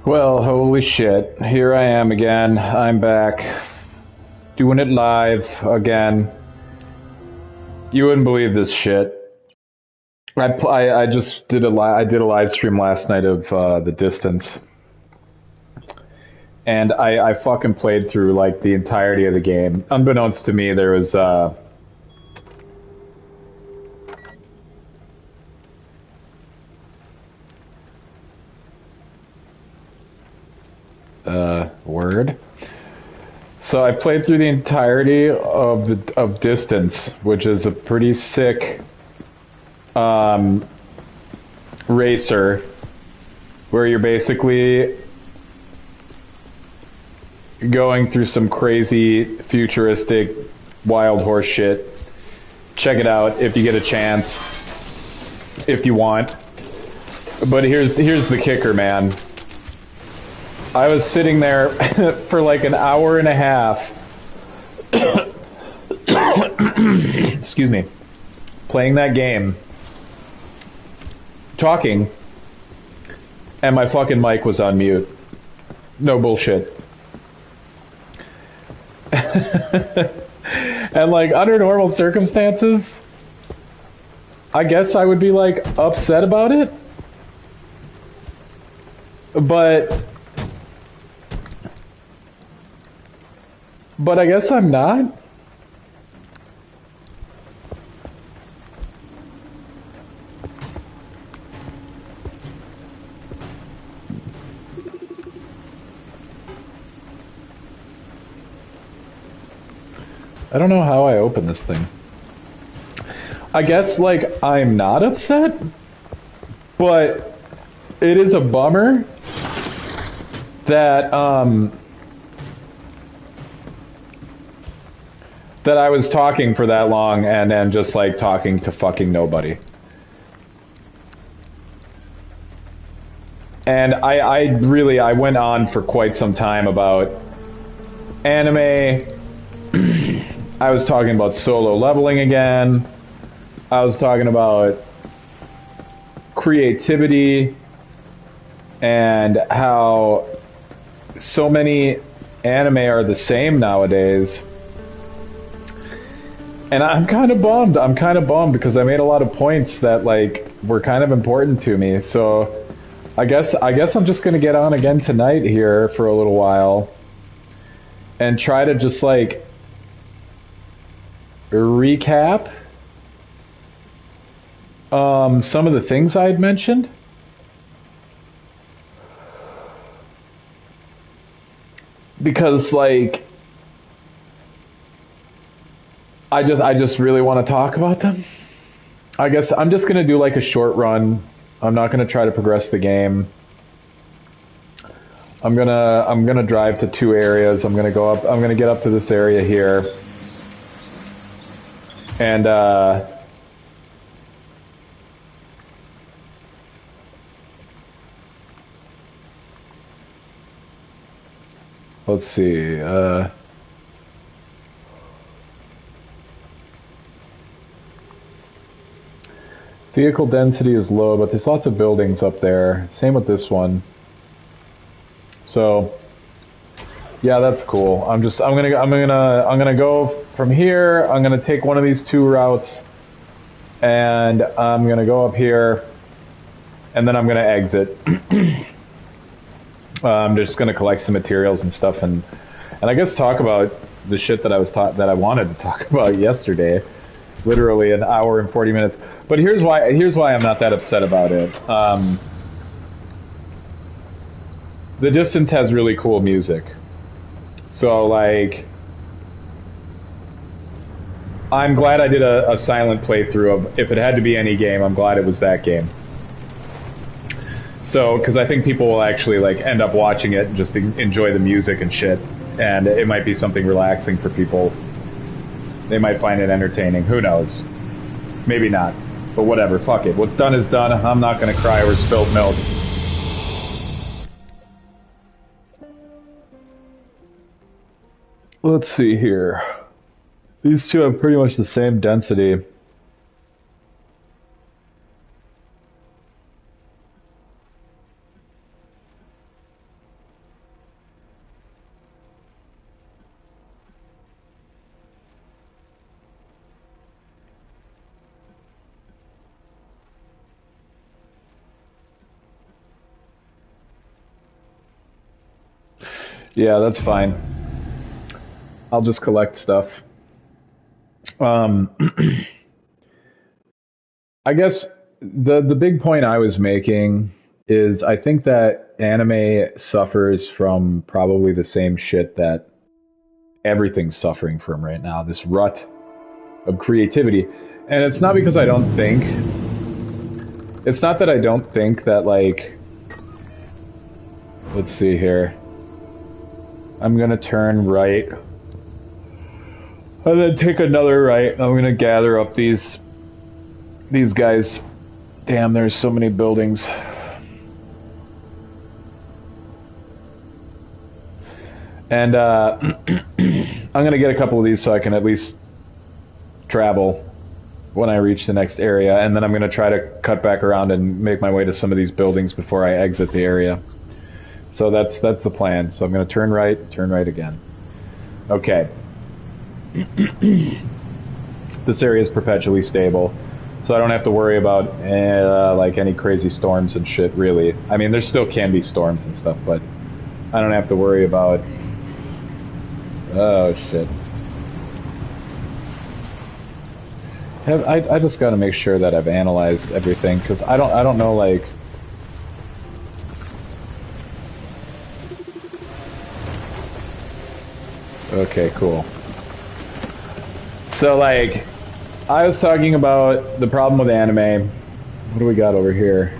Well, holy shit. Here I am again. I'm back. Doing it live again. You wouldn't believe this shit. I just did a live stream last night of The Distance. And I fucking played through like the entirety of the game. Unbeknownst to me, there was word. So I played through the entirety of Distance, which is a pretty sick racer, where you're basically going through some crazy futuristic wild horse shit. Check it out if you get a chance, if you want. But here's the kicker, man. I was sitting there for like an hour and a half. Excuse me. Playing that game. Talking. And my fucking mic was on mute. No bullshit. And like under normal circumstances, I guess I would be like upset about it. But I guess I'm not. I don't know how I open this thing. I guess like I'm not upset, but it is a bummer that that I was talking for that long and then just like talking to fucking nobody. And I went on for quite some time about anime. I was talking about solo leveling again. I was talking about creativity and how so many anime are the same nowadays. And I'm kind of bummed. I'm kind of bummed because I made a lot of points that like were kind of important to me. So I guess I'm just gonna get on again tonight here for a little while and try to just like recap some of the things I had mentioned. Because like I just really want to talk about them. I guess I'm just gonna do like a short run. I'm not gonna try to progress the game. I'm gonna drive to two areas. I'm gonna get up to this area here. And let's see. Vehicle density is low, but there's lots of buildings up there. Same with this one. So, yeah, that's cool. I'm gonna go from here. I'm gonna take one of these two routes, and I'm gonna go up here, and then I'm gonna exit. I'm just gonna collect some materials and stuff, and I guess talk about the shit that I wanted to talk about yesterday. Literally an hour and 40 minutes. But here's why I'm not that upset about it. The Distance has really cool music. So, like, I'm glad I did a silent playthrough of, if it had to be any game, I'm glad it was that game. So, because I think people will actually, like, end up watching it and just enjoy the music and shit. And it might be something relaxing for people. They might find it entertaining. Who knows? Maybe not. But whatever, fuck it. What's done is done. I'm not gonna cry over spilled milk. Let's see here. These two have pretty much the same density. Yeah, that's fine. I'll just collect stuff. Um, I guess the big point I was making is I think that anime suffers from probably the same shit that everything's suffering from right now, this rut of creativity. And it's not because I don't think, it's not that I don't think that, like, let's see here. I'm gonna turn right. And then take another right. I'm gonna gather up these guys. Damn, there's so many buildings. And I'm gonna get a couple of these so I can at least travel when I reach the next area, and then I'm gonna try to cut back around and make my way to some of these buildings before I exit the area. So that's the plan. So I'm gonna turn right again. Okay. This area is perpetually stable, so I don't have to worry about like any crazy storms and shit, really. I mean, there still can be storms and stuff, but I don't have to worry about... Oh, shit. I just gotta make sure that I've analyzed everything, because I don't know, like... Okay, cool. So, like, I was talking about the problem with anime. What do we got over here?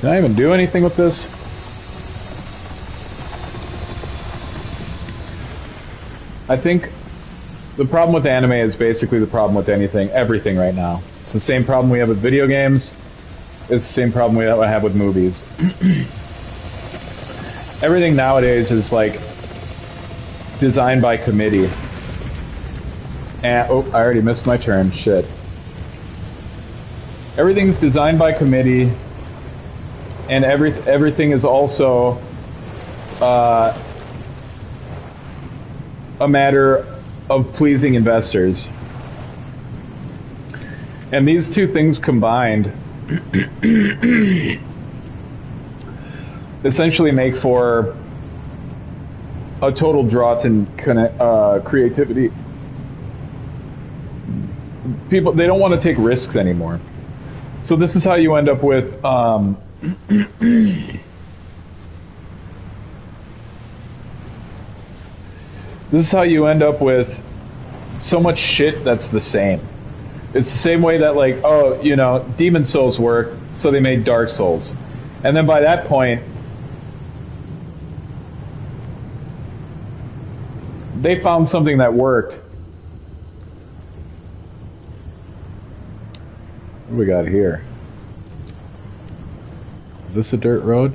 Can I even do anything with this? I think the problem with anime is basically the problem with everything right now. It's the same problem we have with video games. It's the same problem we have with movies. Everything nowadays is like designed by committee. And oh, I already missed my turn. Shit. Everything's designed by committee, and everything is also a matter of pleasing investors. And these two things combined essentially make for a total drought in creativity. People, they don't want to take risks anymore. So this is how you end up with this is how you end up with so much shit that's the same. It's the same way that, like, oh, you know, Demon Souls work, so they made Dark Souls. And then by that point, they found something that worked. What do we got here? Is this a dirt road?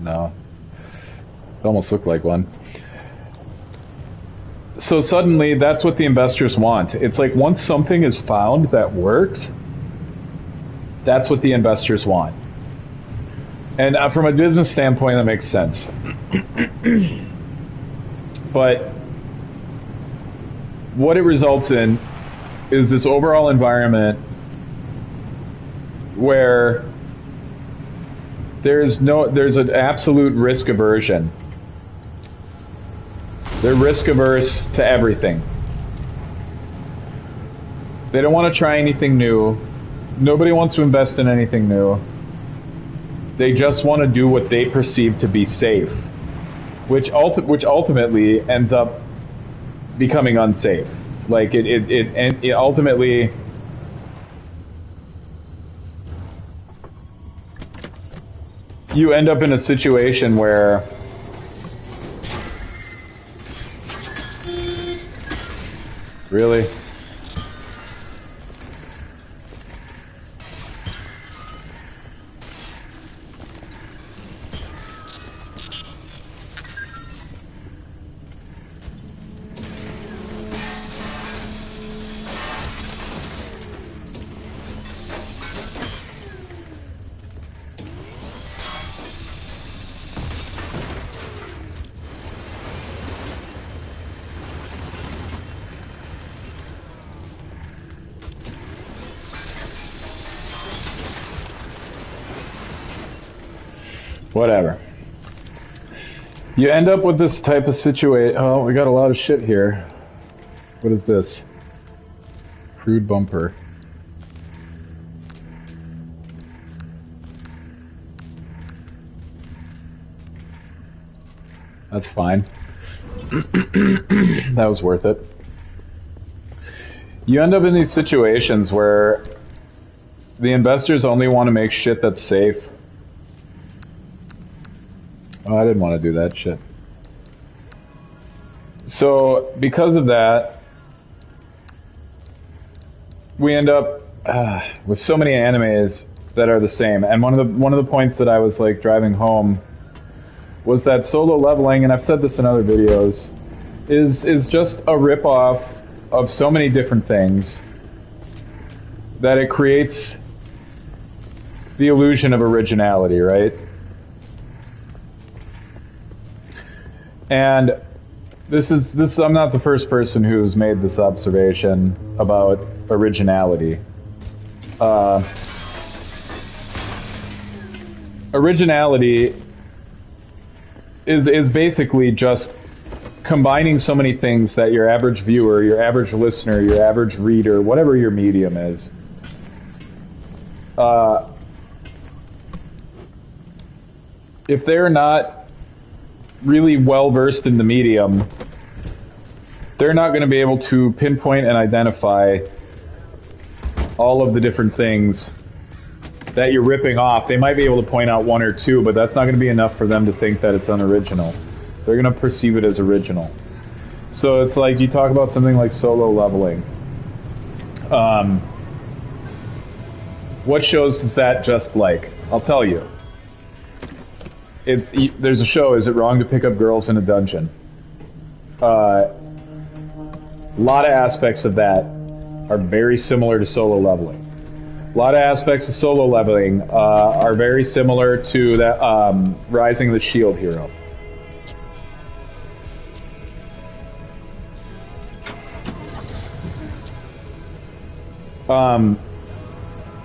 No. It almost looked like one. So suddenly, that's what the investors want. It's like once something is found that works, that's what the investors want. And from a business standpoint, that makes sense. But what it results in is this overall environment where there's an absolute risk aversion. They're risk averse to everything. They don't want to try anything new. Nobody wants to invest in anything new. They just want to do what they perceive to be safe, which ultimately ends up becoming unsafe. Like it ultimately. You end up in a situation where really? Whatever. You end up with this type of situation. Oh, we got a lot of shit here. What is this? Crude bumper. That's fine. That was worth it. You end up in these situations where the investors only want to make shit that's safe. Oh, I didn't want to do that shit. So, because of that, we end up with so many animes that are the same. And one of the points that I was like driving home was that solo leveling, and I've said this in other videos, is just a ripoff of so many different things that it creates the illusion of originality, right? And this I'm not the first person who's made this observation about originality. Originality is basically just combining so many things that your average viewer, your average listener, your average reader, whatever your medium is, if they're not really well versed in the medium, they're not going to be able to pinpoint and identify all of the different things that you're ripping off. They might be able to point out one or two, but that's not going to be enough for them to think that it's unoriginal. They're going to perceive it as original. So it's like you talk about something like solo leveling. What shows is that just like? I'll tell you. There's a show, Is It Wrong to Pick Up Girls in a Dungeon? A lot of aspects of that are very similar to solo leveling. A lot of aspects of solo leveling are very similar to that Rising of the Shield Hero.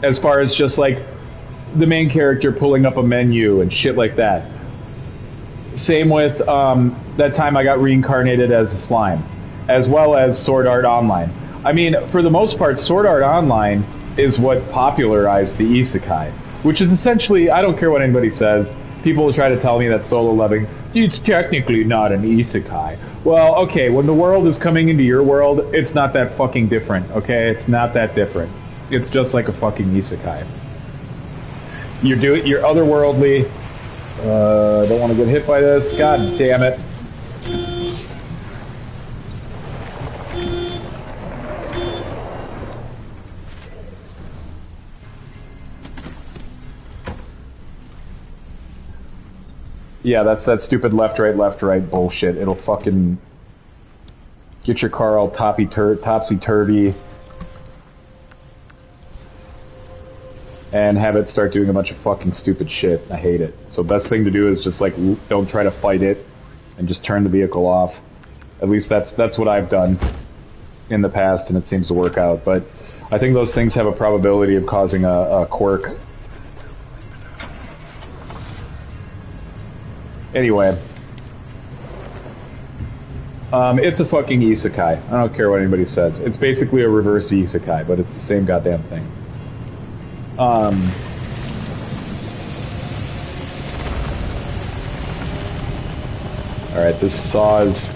As far as just like the main character pulling up a menu and shit like that. Same with that time I got reincarnated as a slime, as well as Sword Art Online. I mean, for the most part, Sword Art Online is what popularized the isekai, which is essentially, I don't care what anybody says, people will try to tell me that solo leveling, it's technically not an isekai. Well, okay, when the world is coming into your world, it's not that fucking different, okay? It's not that different. It's just like a fucking isekai. You're otherworldly. Don't want to get hit by this. God damn it. Yeah, that's that stupid left, right bullshit. It'll fucking get your car all topsy-turvy and have it start doing a bunch of fucking stupid shit. I hate it. So best thing to do is just like don't try to fight it and just turn the vehicle off. At least that's what I've done in the past, and it seems to work out. But I think those things have a probability of causing a quirk. Anyway, it's a fucking isekai. I don't care what anybody says. It's basically a reverse isekai, but it's the same goddamn thing. Alright, this saw is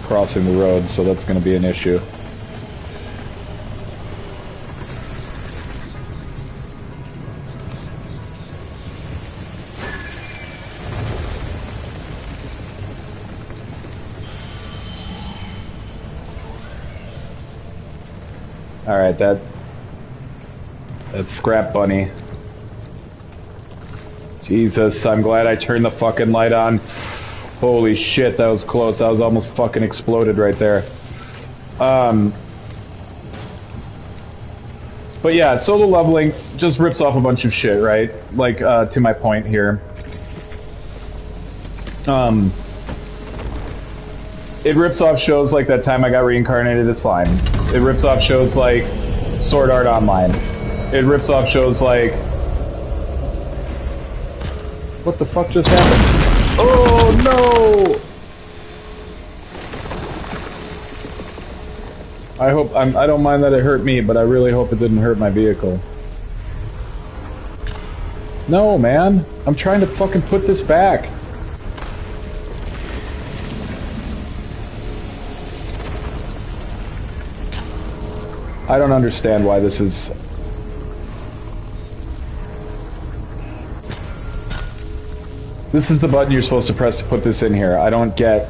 crossing the road, so that's going to be an issue. Alright, that scrap bunny. Jesus, I'm glad I turned the fucking light on. Holy shit, that was close. That was almost fucking exploded right there. But yeah, solo leveling just rips off a bunch of shit, right? Like, to my point here. It rips off shows like that time I got reincarnated as slime. It rips off shows like Sword Art Online. It rips off shows like... What the fuck just happened? Oh no! I hope I don't mind that it hurt me, but I really hope it didn't hurt my vehicle. No, man. I'm trying to fucking put this back. I don't understand why this is... This is the button you're supposed to press to put this in here. I don't get...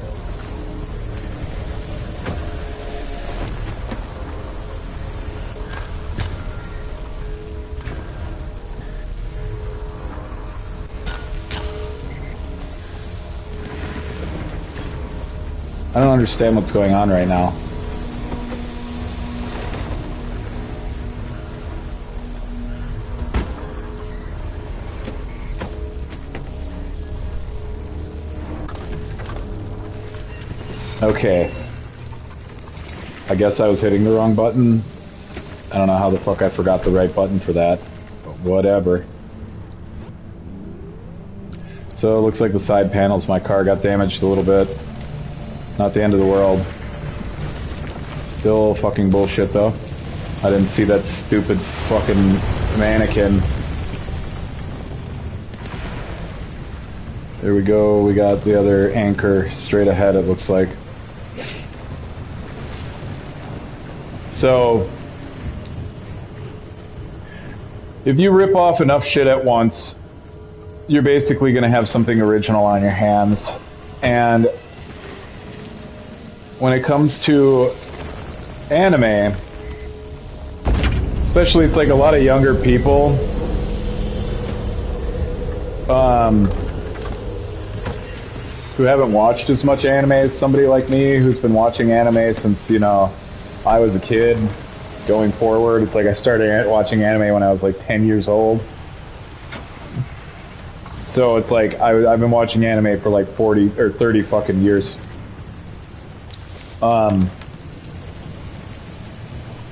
I don't understand what's going on right now. Okay. I guess I was hitting the wrong button. I don't know how the fuck I forgot the right button for that, but whatever. So it looks like the side panels, my car got damaged a little bit. Not the end of the world. Still fucking bullshit though. I didn't see that stupid fucking mannequin. There we go, we got the other anchor straight ahead, it looks like. So, if you rip off enough shit at once, you're basically going to have something original on your hands. And when it comes to anime, especially it's like a lot of younger people, who haven't watched as much anime as somebody like me who's been watching anime since, you know, I was a kid going forward. It's like I started watching anime when I was like 10 years old. So it's like I've been watching anime for like 40 or 30 fucking years.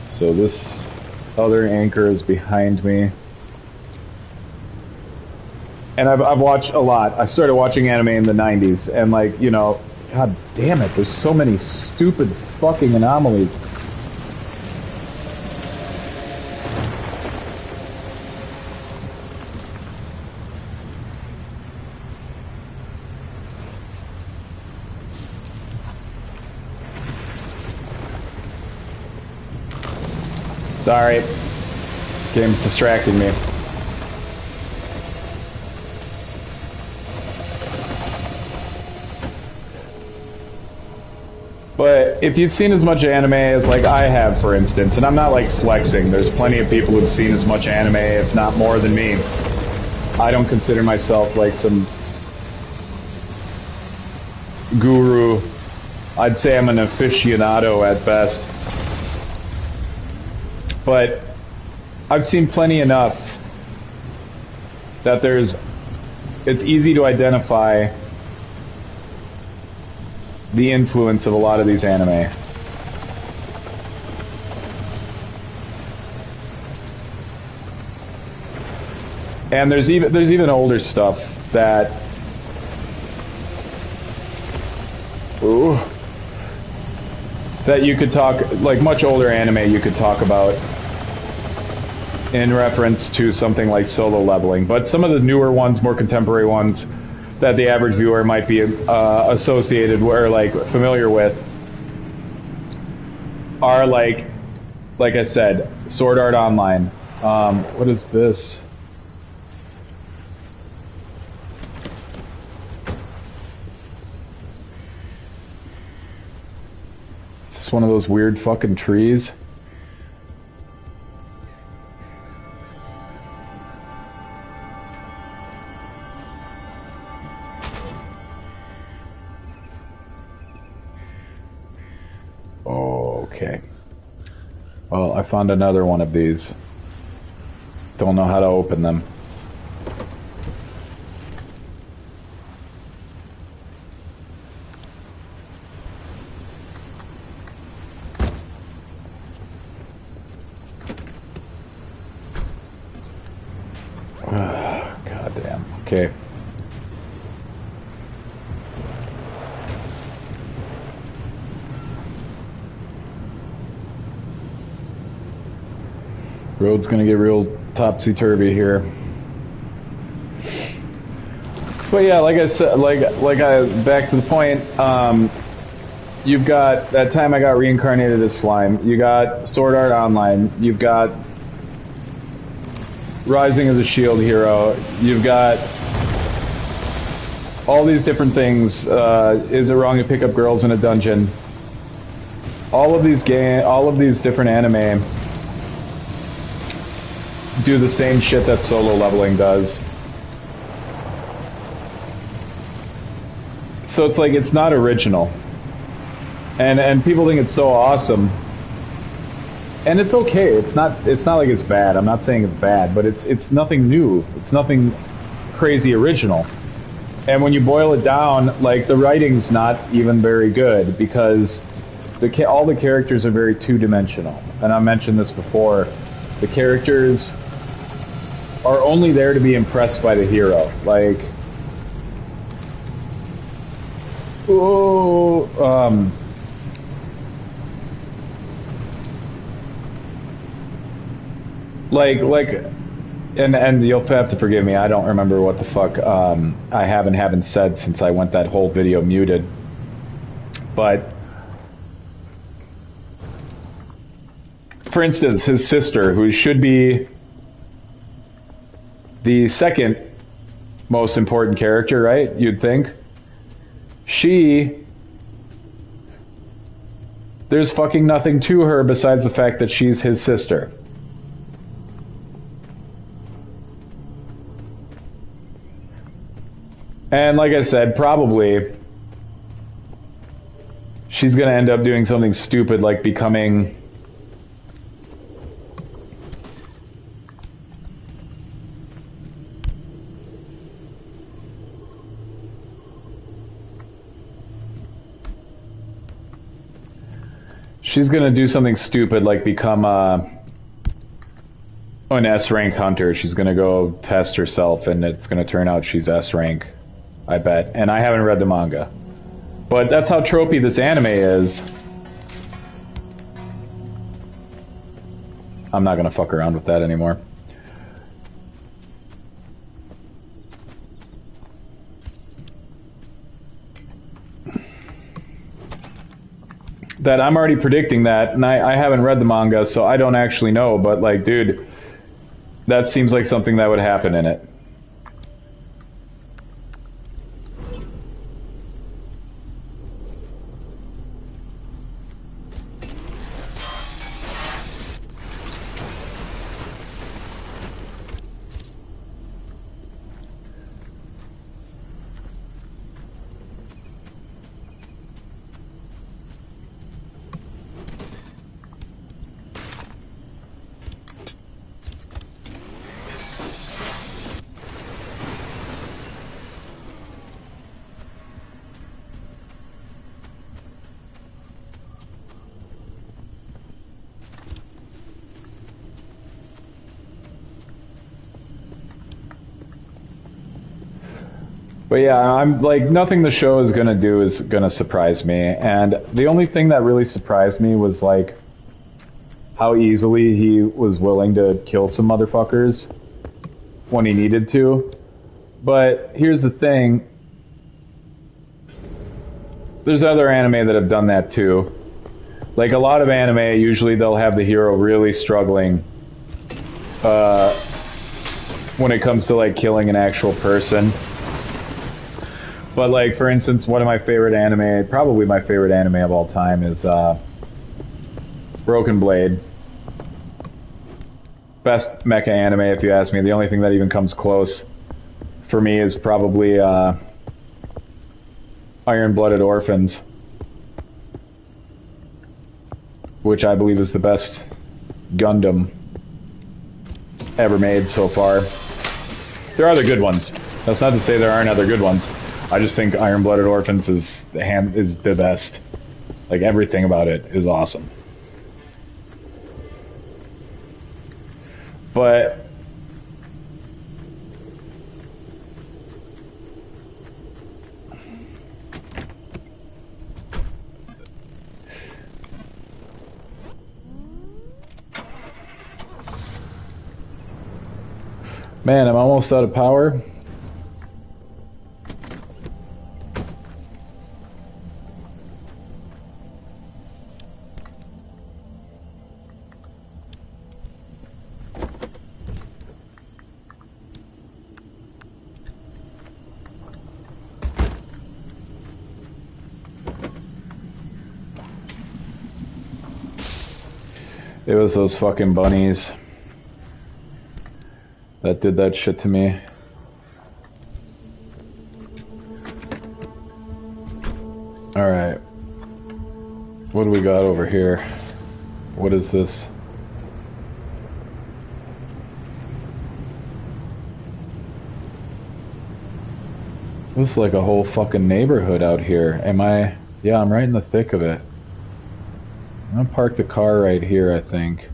So this other anchor is behind me. And I've watched a lot. I started watching anime in the 90s, and like, you know, god damn it, there's so many stupid fucking anomalies. Sorry. Game's distracting me. But if you've seen as much anime as like I have, for instance, and I'm not like flexing, there's plenty of people who've seen as much anime, if not more than me. I don't consider myself like some guru. I'd say I'm an aficionado at best. But I've seen plenty enough that it's easy to identify the influence of a lot of these anime. And there's even older stuff that that you could talk, like much older anime you could talk about in reference to something like Solo Leveling. But some of the newer ones, more contemporary ones, that the average viewer might be associated or like familiar with are like I said, Sword Art Online. What is this? Is this one of those weird fucking trees? Okay. Well, I found another one of these. Don't know how to open them. God damn. Okay. Road's gonna get real topsy-turvy here. But yeah, like I said, back to the point, you've got, that time I got reincarnated as slime, you got Sword Art Online, you've got Rising as a Shield Hero, you've got all these different things, Is It Wrong to Pick Up Girls in a Dungeon? All of these different anime do the same shit that solo leveling does. So it's like, it's not original. And people think it's so awesome. And it's okay. It's not like it's bad. I'm not saying it's bad, but it's nothing new. It's nothing crazy original. And when you boil it down, like, the writing's not even very good because all the characters are very two-dimensional. And I mentioned this before. The characters are only there to be impressed by the hero. Like, and you'll have to forgive me, I don't remember what the fuck I haven't said since I went that whole video muted. But for instance, his sister, who should be the second most important character, right? You'd think. There's fucking nothing to her besides the fact that she's his sister. And like I said, probably she's gonna end up doing something stupid like becoming become an S rank hunter. She's gonna go test herself and it's gonna turn out she's S rank, I bet. And I haven't read the manga. But that's how tropey this anime is. I'm not gonna fuck around with that anymore. That I'm already predicting that, and I haven't read the manga, so I don't actually know, but like, dude, that seems like something that would happen in it. But yeah, I'm like, nothing the show is gonna do is gonna surprise me. And the only thing that really surprised me was like how easily he was willing to kill some motherfuckers when he needed to. But here's the thing. There's other anime that have done that too. Like a lot of anime, usually they'll have the hero really struggling when it comes to like killing an actual person. But like, for instance, one of my favorite anime, probably my favorite anime of all time, is Broken Blade. Best mecha anime, if you ask me. The only thing that even comes close for me is probably Iron-Blooded Orphans, which I believe is the best Gundam ever made so far. There are other good ones. That's not to say there aren't other good ones. I just think Iron-Blooded Orphans is the best. Like, everything about it is awesome. But Man, I'm almost out of power. It was those fucking bunnies that did that shit to me. Alright. What do we got over here? What is this? This is like a whole fucking neighborhood out here. Am I? Yeah, I'm right in the thick of it. I'm gonna park the car right here, I think.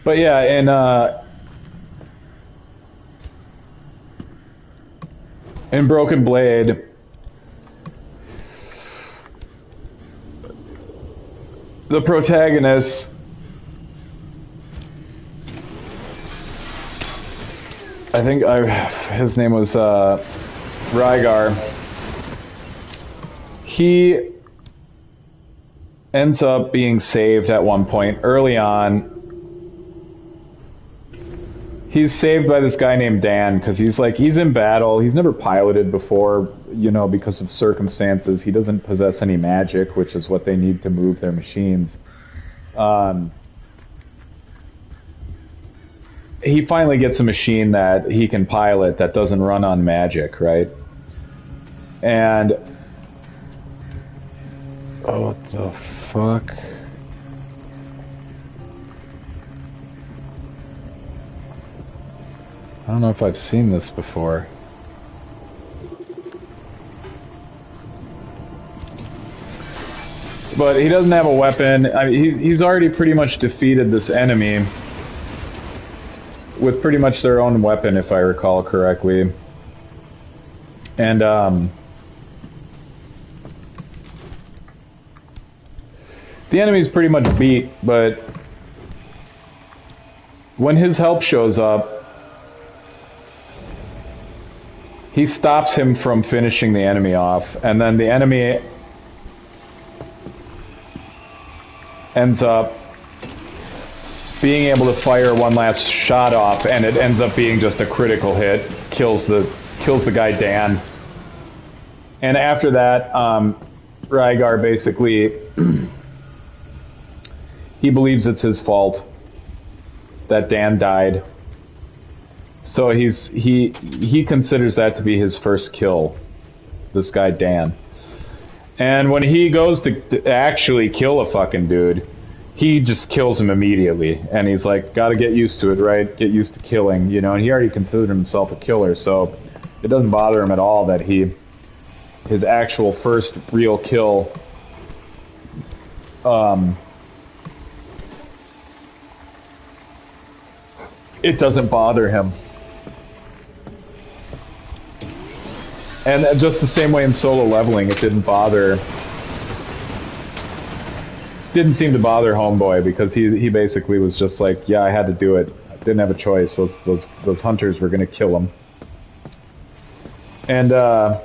But yeah, in Broken Blade, the protagonist, I think his name was Rygar. He ends up being saved at one point early on. He's saved by this guy named Dan because he's in battle. He's never piloted before, you know, because of circumstances. He doesn't possess any magic, which is what they need to move their machines. He finally gets a machine that he can pilot that doesn't run on magic, right? And oh, what the fuck? I don't know if I've seen this before. But he doesn't have a weapon. I mean, he's already pretty much defeated this enemy with pretty much their own weapon, if I recall correctly. And the enemy's pretty much beat, but when his help shows up, he stops him from finishing the enemy off, and then the enemy ends up being able to fire one last shot off, and it ends up being just a critical hit, kills the guy Dan. And after that, Rygar basically he believes it's his fault that Dan died. So he considers that to be his first kill, this guy Dan. And when he goes to actually kill a fucking dude, he just kills him immediately. And he's like, gotta get used to it, right? Get used to killing, you know, and he already considered himself a killer, so it doesn't bother him at all that his actual first real kill, it doesn't bother him. And just the same way in Solo Leveling, it didn't seem to bother Homeboy, because he basically was just like, yeah, I had to do it. I didn't have a choice. Those hunters were gonna kill him. And that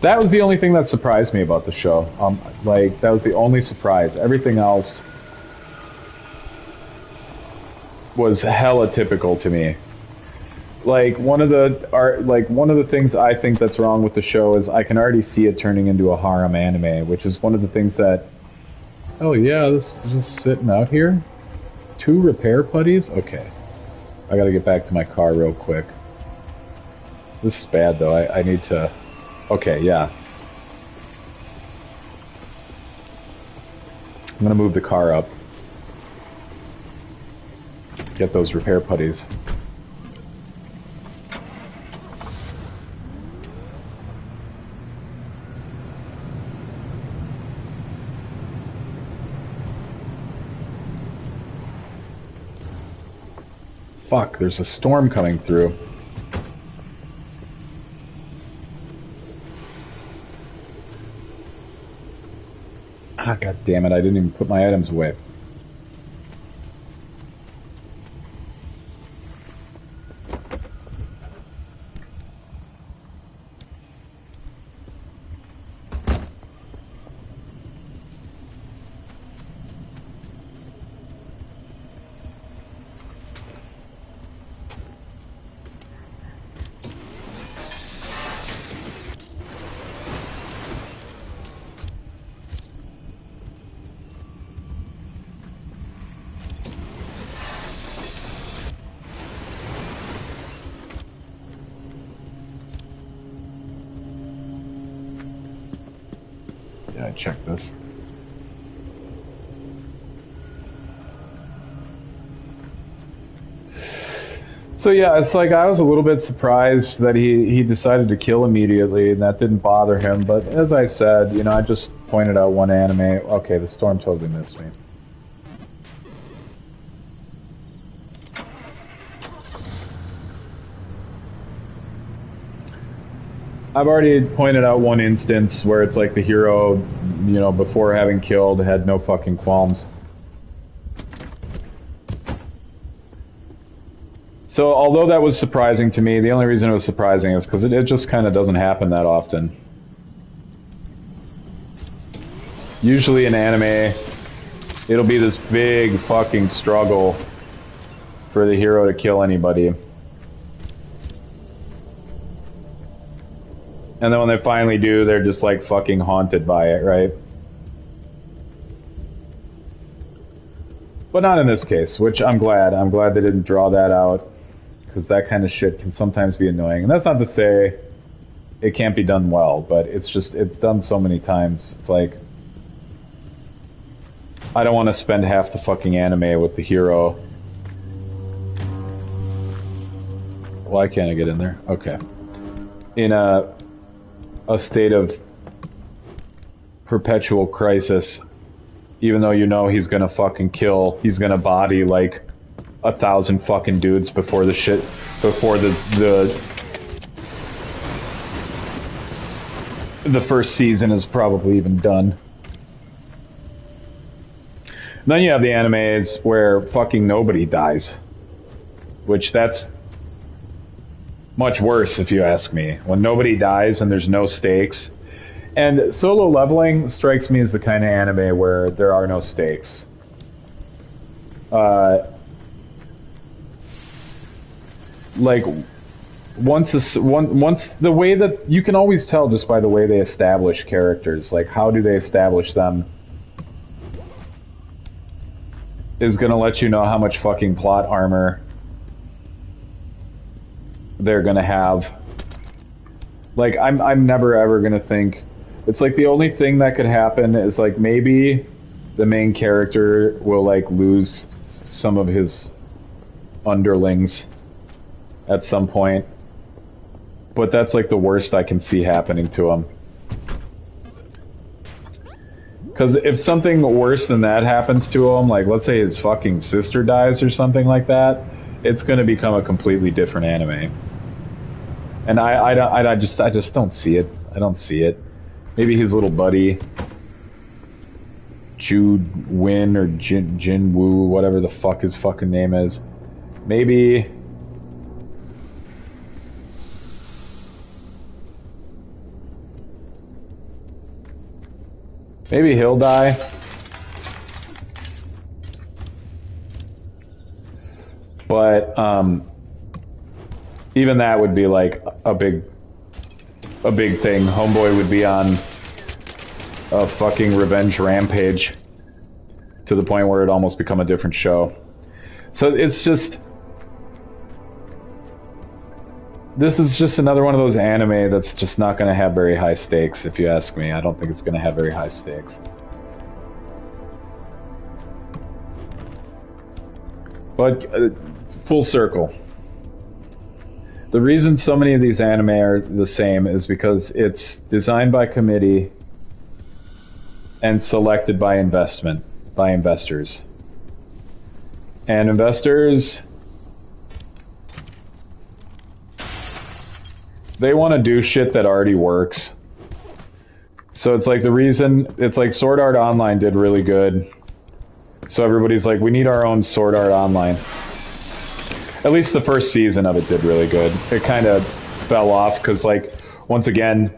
was the only thing that surprised me about the show. That was the only surprise. Everything else was hella typical to me. One of the things I think that's wrong with the show is I can already see it turning into a harem anime, which is one of the things that, oh yeah, this is just sitting out here? 2 repair putties? Okay. I gotta get back to my car real quick. This is bad though, I need to, okay, yeah. I'm gonna move the car up. Get those repair putties. Fuck, there's a storm coming through. Ah, god damn it, I didn't even put my items away. Check this. So yeah, it's like I was a little bit surprised that he decided to kill immediately, and that didn't bother him. But as I said, you know, I just pointed out one anime. Okay, the storm totally missed me. I've already pointed out one instance where it's like the hero, you know, before having killed, had no fucking qualms. So, although that was surprising to me, the only reason it was surprising is because it just kind of doesn't happen that often. Usually in anime, it'll be this big fucking struggle for the hero to kill anybody. And then when they finally do, they're just like fucking haunted by it, right? But not in this case, which I'm glad. I'm glad they didn't draw that out, because that kind of shit can sometimes be annoying. And that's not to say it can't be done well, but it's just, it's done so many times. It's like, I don't want to spend half the fucking anime with the hero. Why can't I get in there? Okay. In a state of perpetual crisis, even though you know he's gonna fucking kill, he's gonna body like 1,000 fucking dudes before the shit, before the first season is probably even done. And then you have the animes where fucking nobody dies, which that's much worse, if you ask me. When nobody dies and there's no stakes. And Solo Leveling strikes me as the kind of anime where there are no stakes. Like, once the way that you can always tell just by the way they establish characters, like how do they establish them, is gonna let you know how much fucking plot armor they're gonna have. Like, I'm never ever gonna think, it's like the only thing that could happen is like maybe the main character will like lose some of his underlings at some point, but that's like the worst I can see happening to him. Because if something worse than that happens to him, like let's say his fucking sister dies or something like that, it's gonna become a completely different anime. And I just don't see it. I don't see it. Maybe his little buddy, Jude Win or Jin Woo, whatever the fuck his fucking name is. Maybe he'll die. But even that would be like a big thing. Homeboy would be on a fucking revenge rampage to the point where it'd almost become a different show. So it's just, this is just another one of those anime that's just not going to have very high stakes, if you ask me. I don't think it's going to have very high stakes. But full circle. The reason so many of these anime are the same is because it's designed by committee and selected by investors. And investors They want to do shit that already works. So it's like the reason, it's like Sword Art Online did really good. So everybody's like, we need our own Sword Art Online. At least the first season of it did really good. It kind of fell off because, like, once again,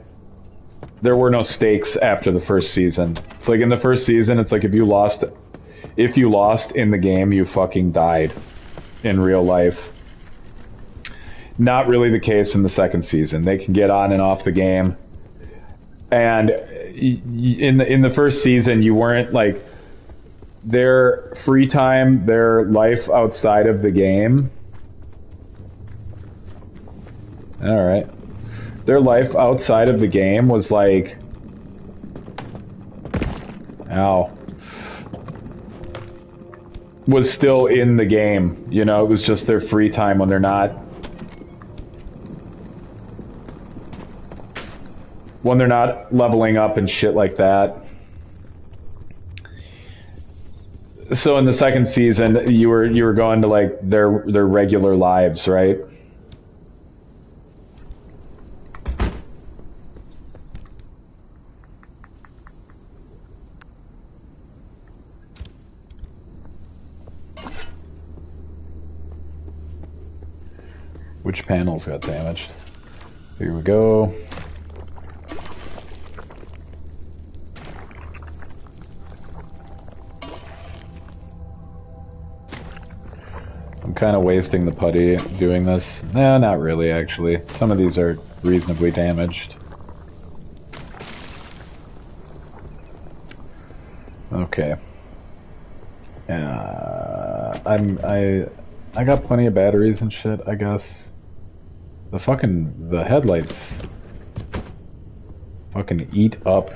there were no stakes after the first season. It's like in the first season, it's like if you lost in the game, you fucking died in real life. Not really the case in the second season. They can get on and off the game. And in the first season, you weren't like their free time, their life outside of the game. All right. Their life outside of the game was like, was still in the game. You know, it was just their free time when they're not leveling up and shit like that. So in the second season, you were going to like their regular lives, right? Which panels got damaged? Here we go. I'm kind of wasting the putty doing this. No, not really, actually. Some of these are reasonably damaged. Okay. I got plenty of batteries and shit, I guess. The headlights fucking eat up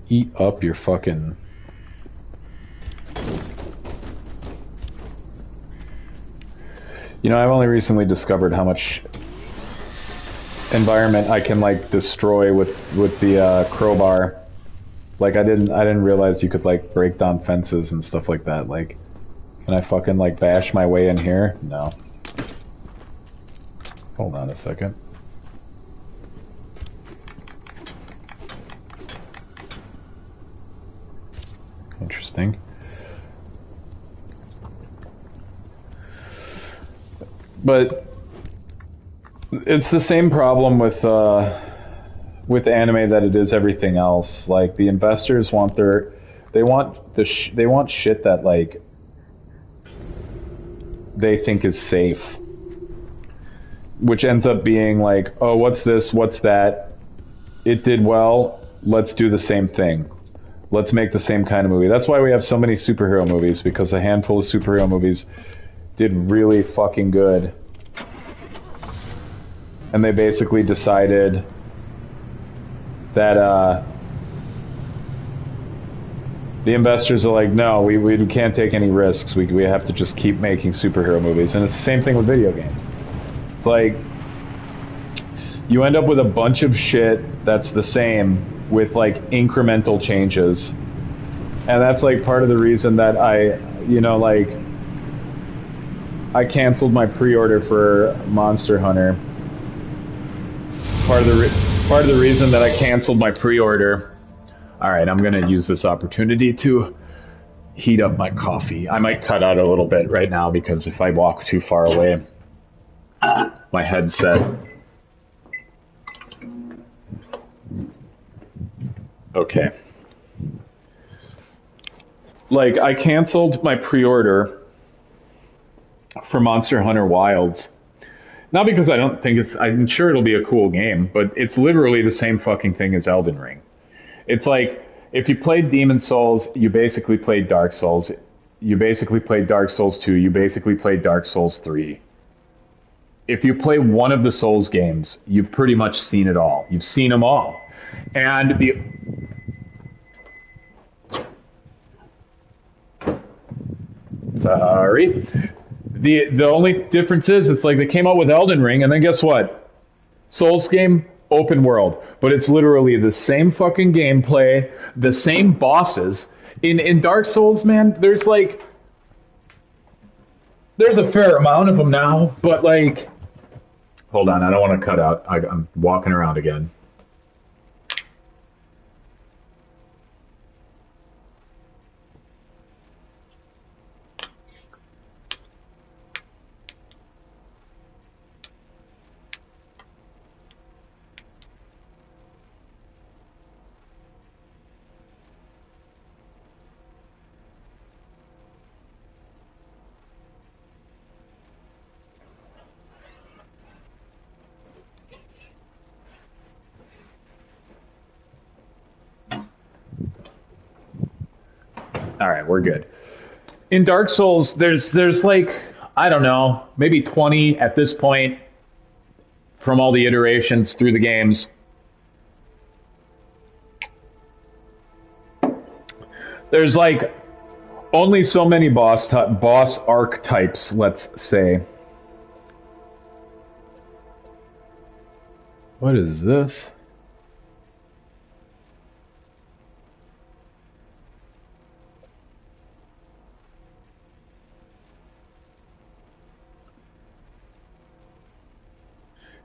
your fucking... You know, I've only recently discovered how much environment I can like destroy with the crowbar. Like I didn't realize you could like break down fences and stuff like that. Like, can I fucking like bash my way in here? No. Hold on a second. Interesting. But it's the same problem with anime that it is everything else. Like the investors want they want shit that like they think is safe, which ends up being like, oh, what's this? What's that? It did well. Let's do the same thing. Let's make the same kind of movie. That's why we have so many superhero movies, because a handful of superhero movies did really fucking good. And they basically decided that the investors are like, no, we can't take any risks. We have to just keep making superhero movies. And it's the same thing with video games. It's like you end up with a bunch of shit that's the same with like incremental changes. And that's like part of the reason that I canceled my pre-order for Monster Hunter. Part of the reason that I canceled my pre-order. All right, I'm going to use this opportunity to heat up my coffee. I might cut out a little bit right now because if I walk too far away, my headset. Okay. Like, I canceled my pre-order for Monster Hunter Wilds. Not because I don't think I'm sure it'll be a cool game, but it's literally the same fucking thing as Elden Ring. It's like, if you played Demon Souls, you basically played Dark Souls. You basically played Dark Souls 2. You basically played Dark Souls 3. If you play one of the Souls games, you've pretty much seen it all. You've seen them all. And Sorry. The only difference is it's like they came out with Elden Ring, and then guess what? Souls game, open world. But it's literally the same fucking gameplay, the same bosses. In Dark Souls, man, there's a fair amount of them now, but like Hold on, I don't want to cut out. I'm walking around again. All right, we're good. In Dark Souls, there's like, I don't know, maybe 20 at this point from all the iterations through the games. There's like only so many boss archetypes, let's say. What is this?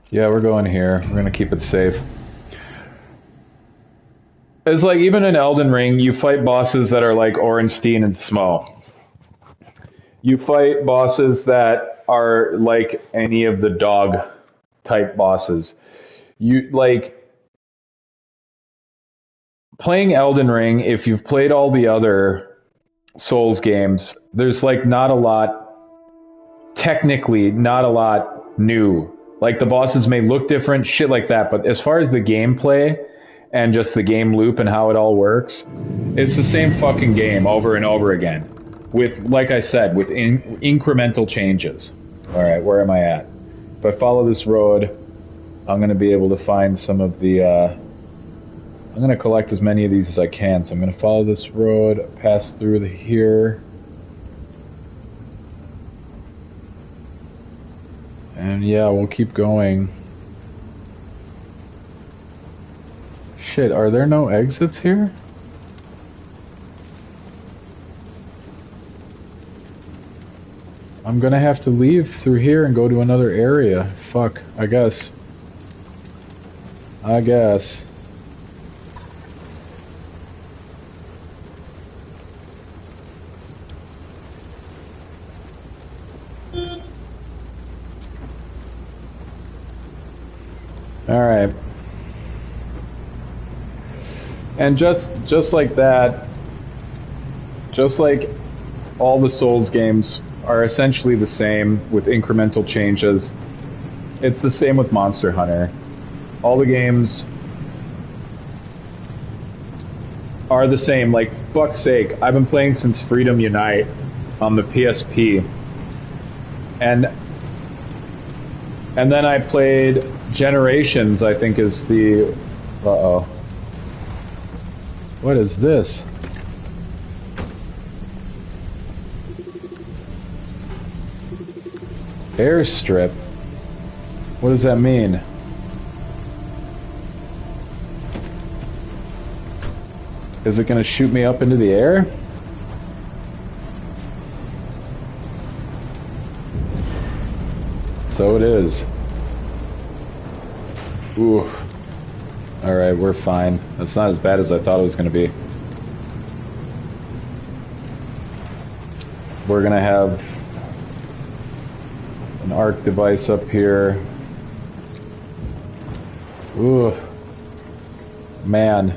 Yeah, we're going here. We're gonna keep it safe. It's like even in Elden Ring, you fight bosses that are like Orenstein and Smo. You fight bosses that are like any of the dog type bosses. You like playing Elden Ring, if you've played all the other Souls games, there's like not a lot, technically, not a lot new. Like the bosses may look different, shit like that, but as far as the gameplay and just the game loop and how it all works, it's the same fucking game over and over again. With, like I said, with incremental changes. Alright, where am I at? If I follow this road, I'm going to be able to find some of the, I'm going to collect as many of these as I can. So I'm going to follow this road, pass through here. And yeah, we'll keep going. Shit, are there no exits here? I'm gonna have to leave through here and go to another area. Fuck, I guess. Alright. And just like that, just like all the Souls games are essentially the same with incremental changes. It's the same with Monster Hunter. All the games are the same. Like, fuck's sake, I've been playing since Freedom Unite on the PSP. And then I played Generations, I think is the... Uh-oh. What is this? Airstrip? What does that mean? Is it gonna shoot me up into the air? So it is. Ooh. Alright, we're fine. That's not as bad as I thought it was gonna be. We're gonna have an arc device up here. Ooh. Man.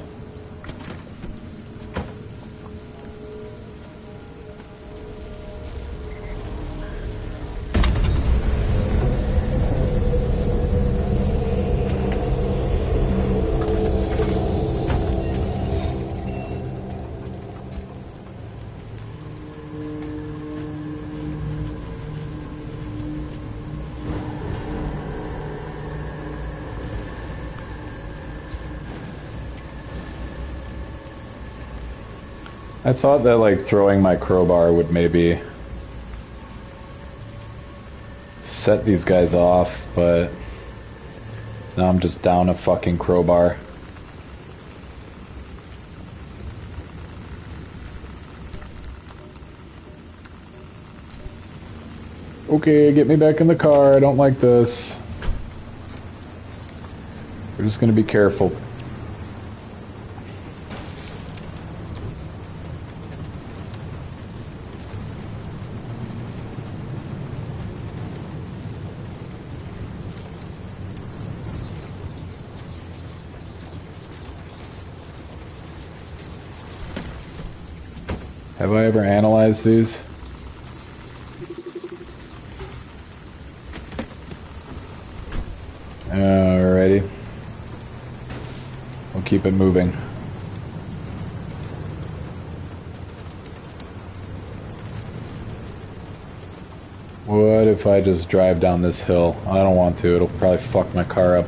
I thought that like throwing my crowbar would maybe set these guys off, but now I'm just down a fucking crowbar. Okay, get me back in the car. I don't like this. We're just gonna be careful. Have I ever analyzed these? Alrighty. We'll keep it moving. What if I just drive down this hill? I don't want to. It'll probably fuck my car up.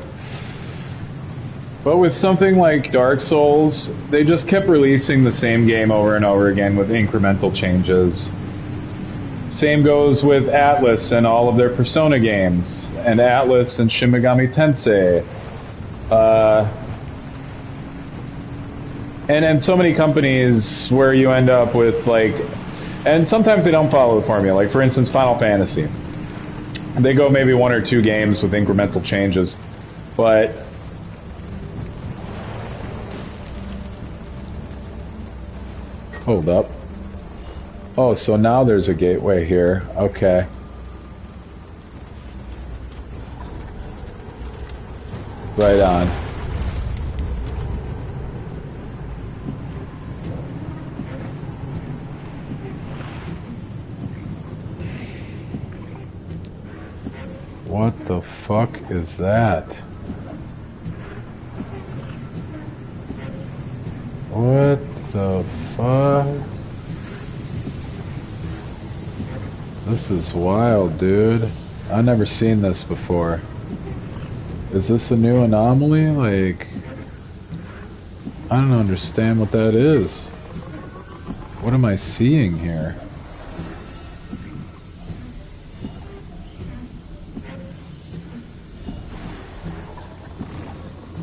But with something like Dark Souls, they just kept releasing the same game over and over again with incremental changes. Same goes with Atlas and all of their Persona games, and Atlas and Shin Megami Tensei. And so many companies where you end up with, like, and sometimes they don't follow the formula. Like, for instance, Final Fantasy. They go maybe 1 or 2 games with incremental changes, but hold up. Oh, so now there's a gateway here. Okay. Right on. What the fuck is that? What the fuck? This is wild, dude. I've never seen this before. Is this a new anomaly? Like, I don't understand what that is. What am I seeing here?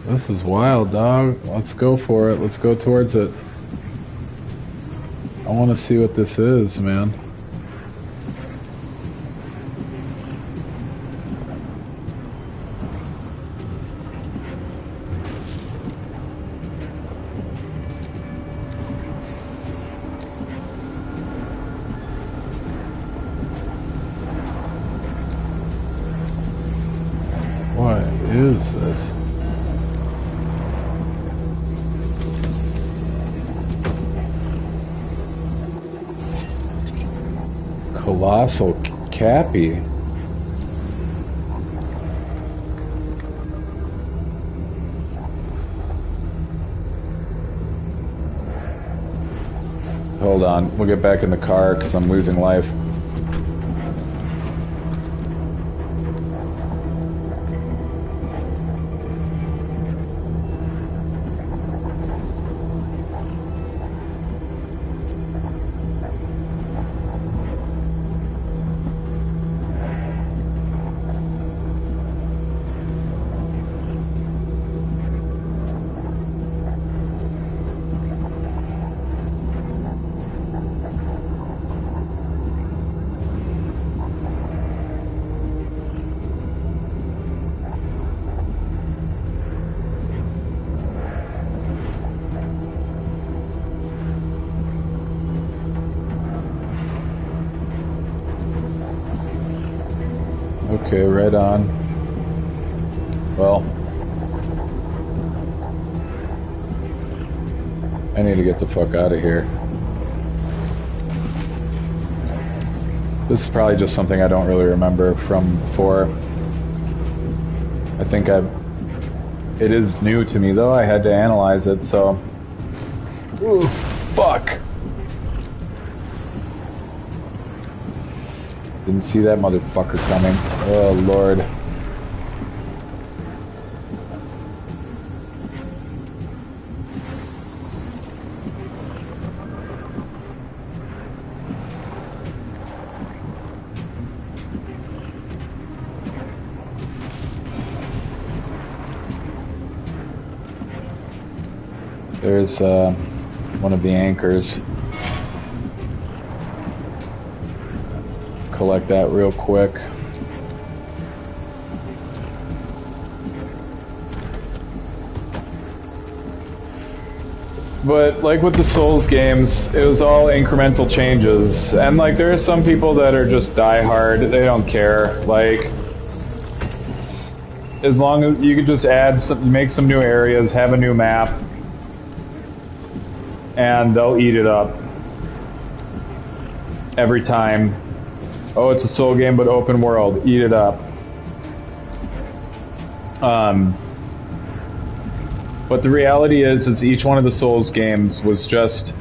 This is wild, dog. Let's go for it. Let's go towards it. I want to see what this is, man. What is this? Colossal Cappy. Hold on, we'll get back in the car because I'm losing life. Okay, right on. Well, I need to get the fuck out of here. This is probably just something I don't really remember from before. I think it is new to me though, I had to analyze it, so. Ooh, fuck! Didn't see that motherfucker coming. Oh, Lord. There's one of the anchors. Collect that real quick. But like with the Souls games, it was all incremental changes. And like there are some people that are just diehard, they don't care. Like as long as you could just add some, make some new areas, have a new map, and they'll eat it up every time. Oh, it's a Soul game but open world. Eat it up. But the reality is each one of the Souls games was just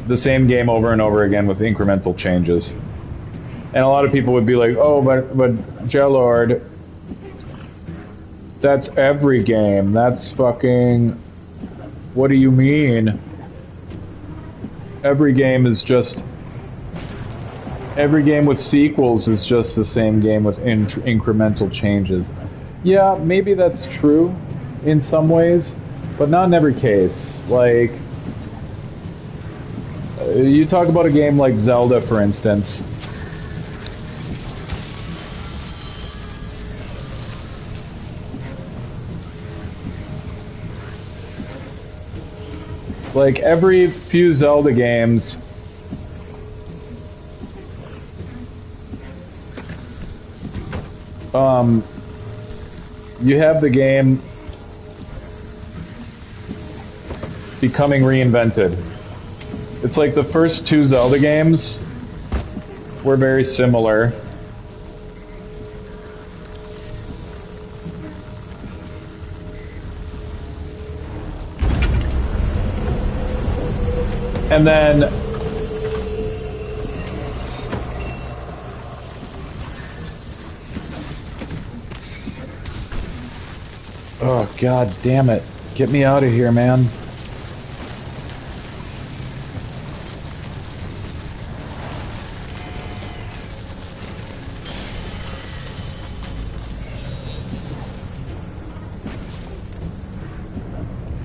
the same game over and over again with incremental changes. And a lot of people would be like, oh, but Jellord, that's every game. That's fucking... What do you mean? Every game is just... Every game with sequels is just the same game with incremental changes. Yeah, maybe that's true in some ways, but not in every case. Like, you talk about a game like Zelda, for instance. Like, every few Zelda games... you have the game becoming reinvented. It's like the first two Zelda games were very similar. And then oh, god damn it. Get me out of here, man.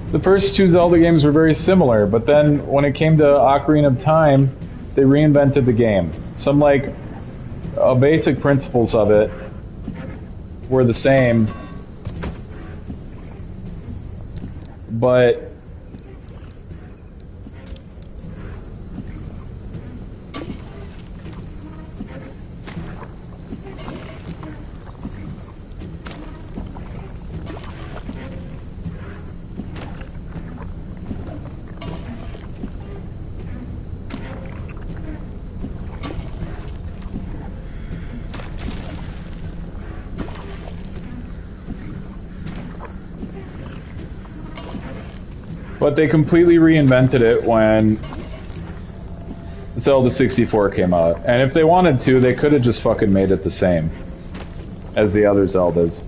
The first two Zelda games were very similar, but then when it came to Ocarina of Time, they reinvented the game. Some, like, basic principles of it were the same, but they completely reinvented it when Zelda 64 came out. And if they wanted to, they could have just fucking made it the same as the other Zeldas.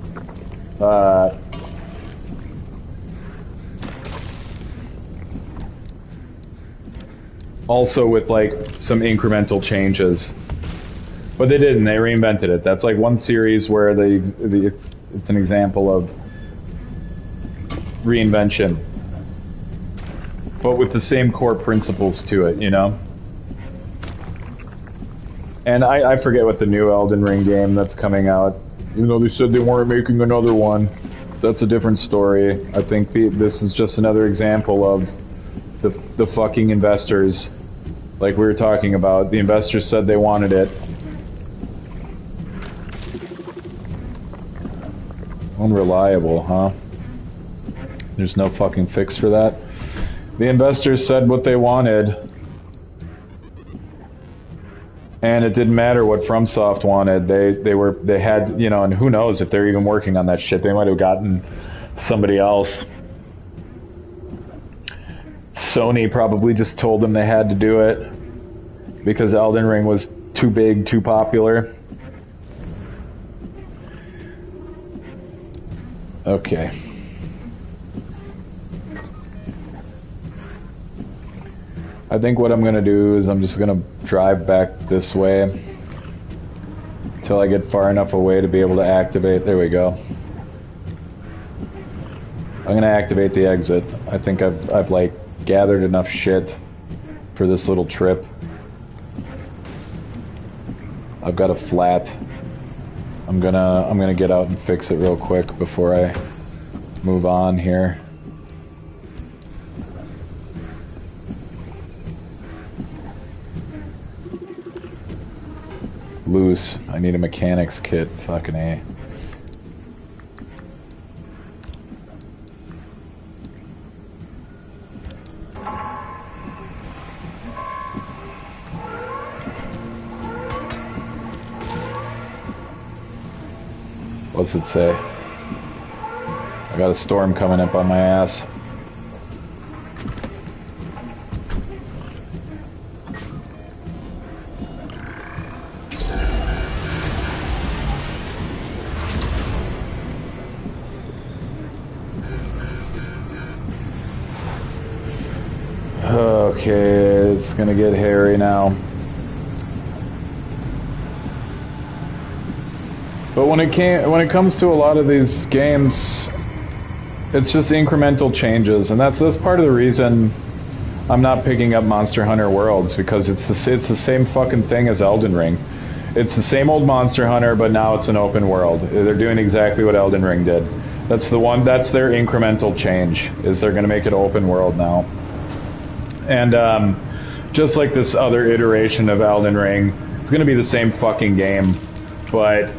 Also with, like, some incremental changes. But they didn't. They reinvented it. That's like one series where it's an example of reinvention. But with the same core principles to it, you know? And I forget what the new Elden Ring game that's coming out. Even though they said they weren't making another one. That's a different story. I think this is just another example of the fucking investors. Like we were talking about. The investors said they wanted it. Unreliable, huh? There's no fucking fix for that? The investors said what they wanted, and it didn't matter what FromSoft wanted. They had, you know, and who knows if they're even working on that shit. They might have gotten somebody else. Sony probably just told them they had to do it because Elden Ring was too big, too popular. Okay. I think what I'm going to do is I'm just going to drive back this way until I get far enough away to be able to activate. There we go. I'm going to activate the exit. I think I've like gathered enough shit for this little trip. I've got a flat. I'm gonna get out and fix it real quick before I move on here. loose. I need a mechanics kit. Fucking A. What's it say? I got a storm coming up on my ass. Okay, it's gonna get hairy now. But when it comes to a lot of these games, it's just incremental changes, and that's part of the reason I'm not picking up Monster Hunter Worlds, because it's the same fucking thing as Elden Ring. It's the same old Monster Hunter, but now it's an open world. They're doing exactly what Elden Ring did. That's their incremental change, is they're gonna make it open world now. And just like this other iteration of Elden Ring, it's gonna be the same fucking game, but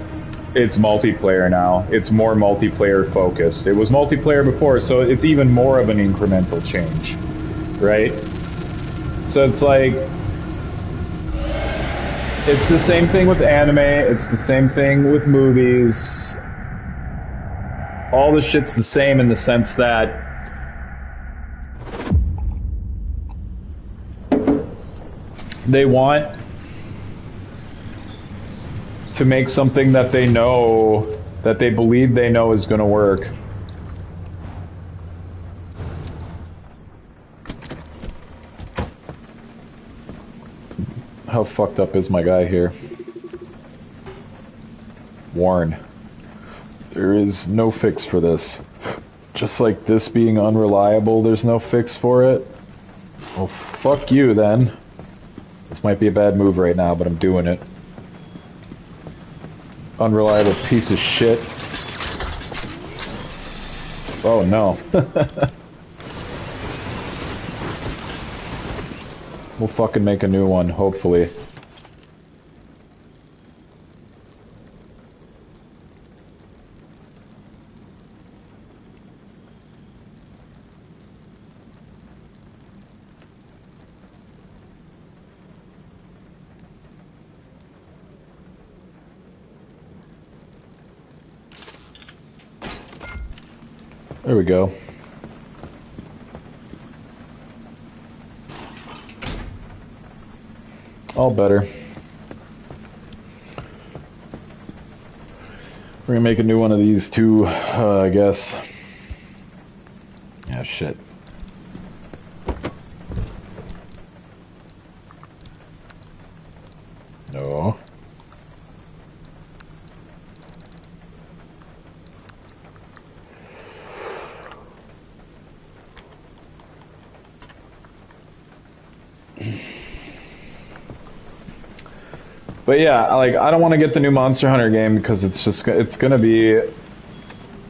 it's multiplayer now. It's more multiplayer focused. It was multiplayer before, so it's even more of an incremental change, right? So it's like, it's the same thing with anime, it's the same thing with movies. All the shit's the same in the sense that they want to make something that they know, that they believe they know is going to work. How fucked up is my guy here? Warn. There is no fix for this. Just like this being unreliable, there's no fix for it. Well, fuck you then. This might be a bad move right now, but I'm doing it. Unreliable piece of shit. Oh no. We'll fucking make a new one, hopefully. There we go. All better. We're gonna make a new one of these too, I guess. Yeah, shit. No. But yeah, like, I don't want to get the new Monster Hunter game because it's gonna be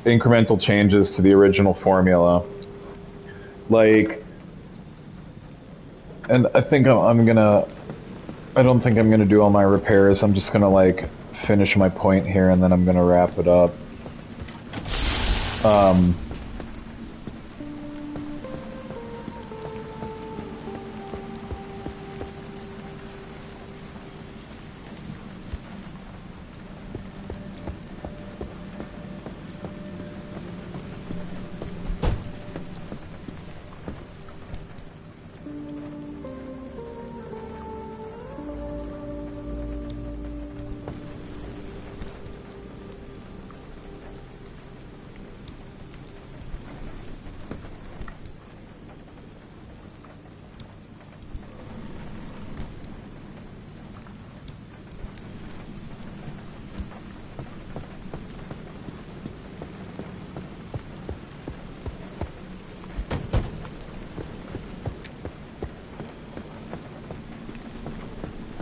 incremental changes to the original formula. Like, and I think I don't think I'm gonna do all my repairs. I'm just gonna like finish my point here and then I'm gonna wrap it up.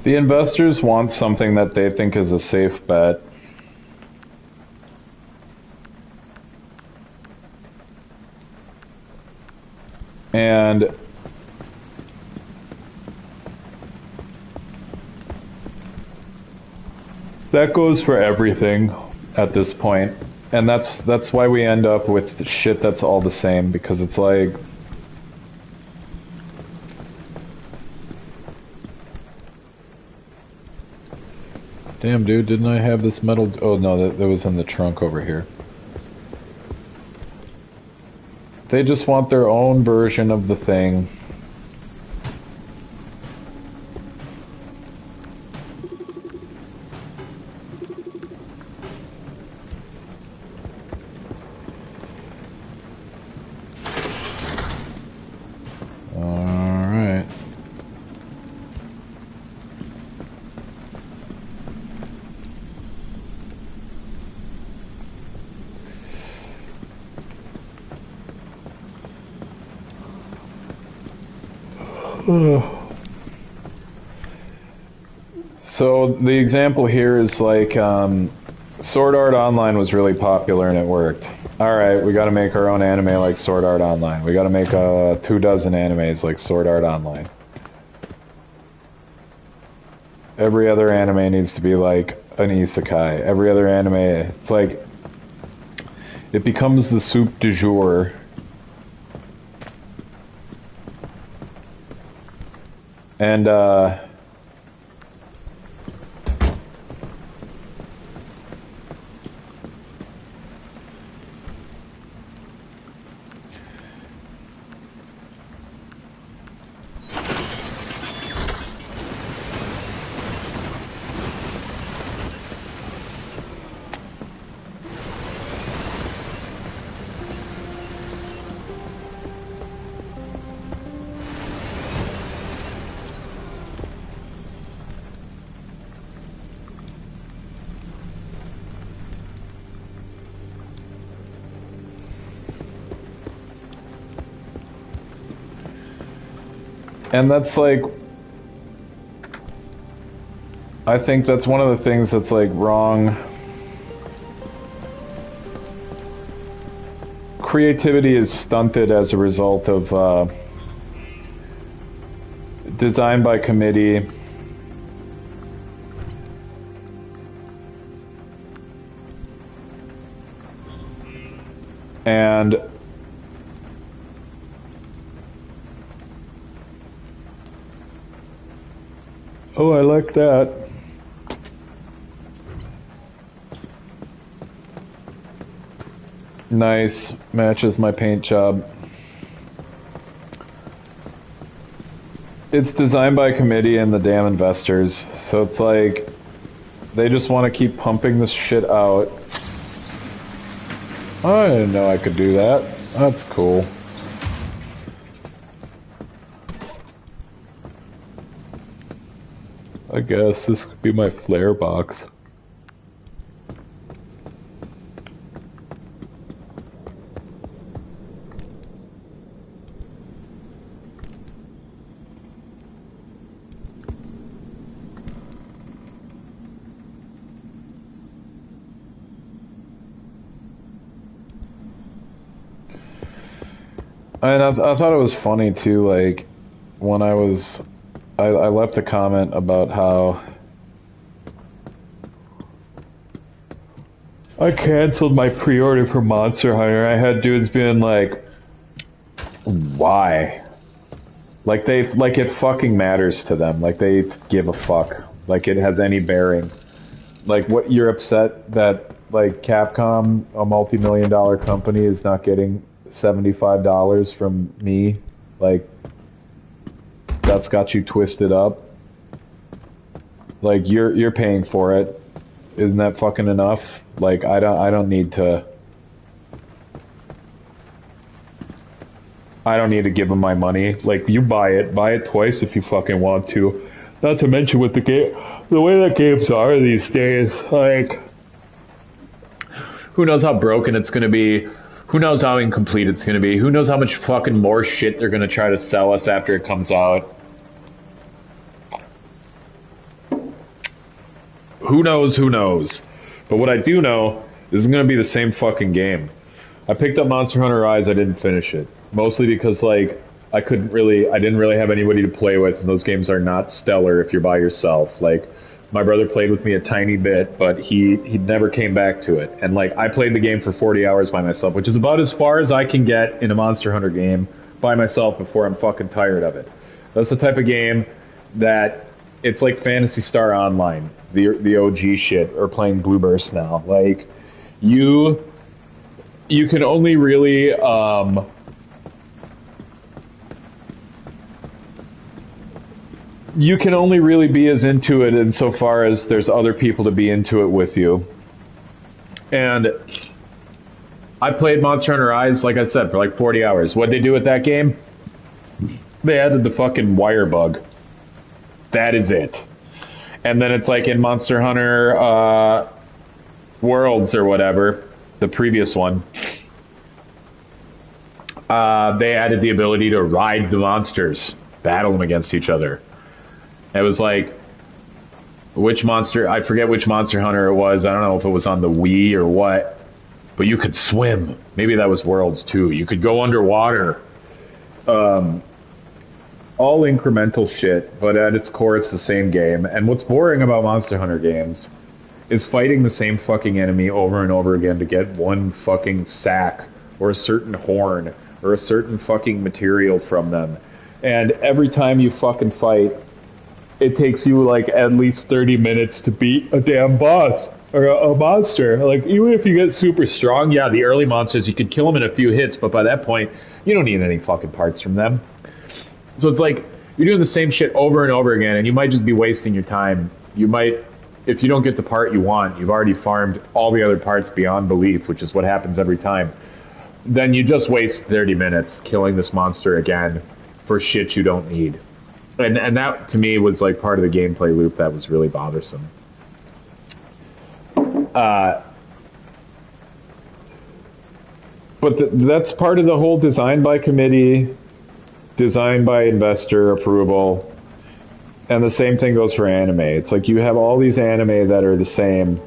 The investors want something that they think is a safe bet. And That goes for everything at this point. And that's why we end up with shit that's all the same, because it's like damn, dude, didn't I have this metal? Oh no, that was in the trunk over here. They just want their own version of the thing. Alright. So the example here is like Sword Art Online was really popular and it worked. Alright, we gotta make our own anime like Sword Art Online. We gotta make 24 animes like Sword Art Online. Every other anime needs to be like an isekai. Every other anime, it's like it becomes the soup du jour. And that's like, I think that's one of the things that's like wrong. Creativity is stunted as a result of design by committee. And oh, I like that. Nice. Matches my paint job. It's designed by committee and the damn investors. So it's like they just want to keep pumping this shit out. I didn't know I could do that. That's cool. I guess this could be my flare box. And I thought it was funny too, like, when I left a comment about how I canceled my pre-order for Monster Hunter. I had dudes being like, why? Like it fucking matters to them. Like they give a fuck. Like it has any bearing. Like what, you're upset that like Capcom, a multi-million-dollar company, is not getting $75 from me? Like that's got you twisted up. Like you're paying for it. Isn't that fucking enough? Like I don't need to give them my money. Like you buy it twice if you fucking want to. Not to mention with the way that games are these days, like who knows how broken it's gonna be. Who knows how incomplete it's gonna be. Who knows how much fucking more shit they're gonna try to sell us after it comes out. Who knows? But what I do know, this is gonna be the same fucking game. I picked up Monster Hunter Rise, I didn't finish it. Mostly because, like, I didn't really have anybody to play with, and those games are not stellar if you're by yourself. Like, My brother played with me a tiny bit, but he never came back to it. And like I played the game for 40 hours by myself, which is about as far as I can get in a Monster Hunter game by myself before I'm fucking tired of it. That's the type of game that it's like Phantasy Star Online, the OG shit, or playing Blue Burst now. Like you can only really you can only really be as into it insofar as there's other people to be into it with you. And I played Monster Hunter Rise, like I said, for like 40 hours. What'd they do with that game? They added the fucking wire bug. That is it. And then it's like in Monster Hunter Worlds or whatever, the previous one, they added the ability to ride the monsters, battle them against each other. It was like, I forget which Monster Hunter it was. I don't know if it was on the Wii or what, but you could swim. Maybe that was Worlds too. You could go underwater. All incremental shit, but at its core, it's the same game. And what's boring about Monster Hunter games is fighting the same fucking enemy over and over again to get one fucking sack or a certain horn or a certain fucking material from them. And every time you fucking fight, it takes you like at least 30 minutes to beat a damn boss or a monster. Like even if you get super strong, yeah, the early monsters, you could kill them in a few hits, but by that point, you don't need any fucking parts from them. So it's like you're doing the same shit over and over again, and you might just be wasting your time. You might, if you don't get the part you want, you've already farmed all the other parts beyond belief, which is what happens every time. Then you just waste 30 minutes killing this monster again for shit you don't need. And that, to me, was like part of the gameplay loop that was really bothersome. But that's part of the whole design by committee, design by investor approval, and the same thing goes for anime. It's like you have all these anime that are the same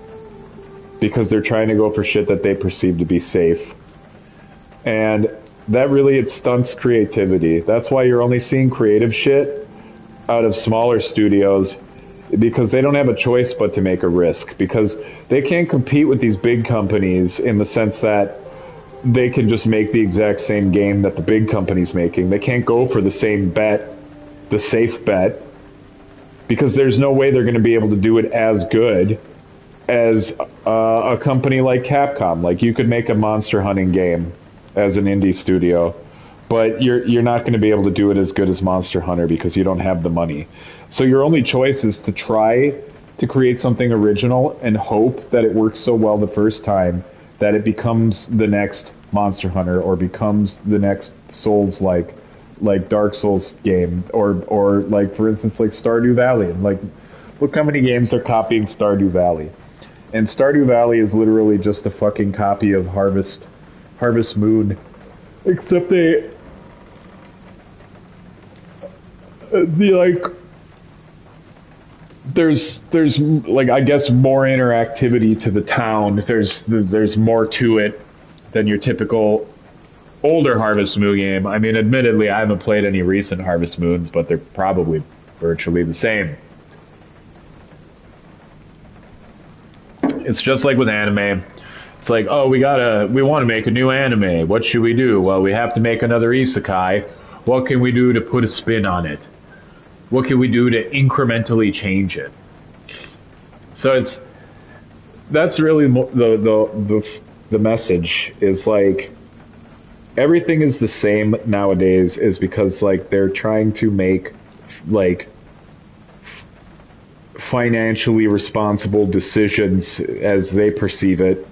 because they're trying to go for shit that they perceive to be safe. And that really, it stunts creativity. That's why you're only seeing creative shit out of smaller studios, because they don't have a choice but to make a risk, because they can't compete with these big companies in the sense that they can just make the exact same game that the big company's making. They can't go for the same bet, the safe bet, because there's no way they're going to be able to do it as good as a company like Capcom. Like you could make a monster hunting game as an indie studio, but you're not going to be able to do it as good as Monster Hunter because you don't have the money. So your only choice is to try to create something original and hope that it works so well the first time that it becomes the next Monster Hunter or becomes the next Souls like Dark Souls game, or like for instance like Stardew Valley. And like look how many games are copying Stardew Valley. And Stardew Valley is literally just a fucking copy of Harvest Moon, except there's like I guess more interactivity to the town. There's more to it than your typical older Harvest Moon game. I mean, admittedly, I haven't played any recent Harvest Moons, but they're probably virtually the same. It's just like with anime. It's like, oh, we want to make a new anime. What should we do? Well, we have to make another isekai. What can we do to put a spin on it? What can we do to incrementally change it? So that's really the message is like everything is the same nowadays is because like they're trying to make like financially responsible decisions as they perceive it.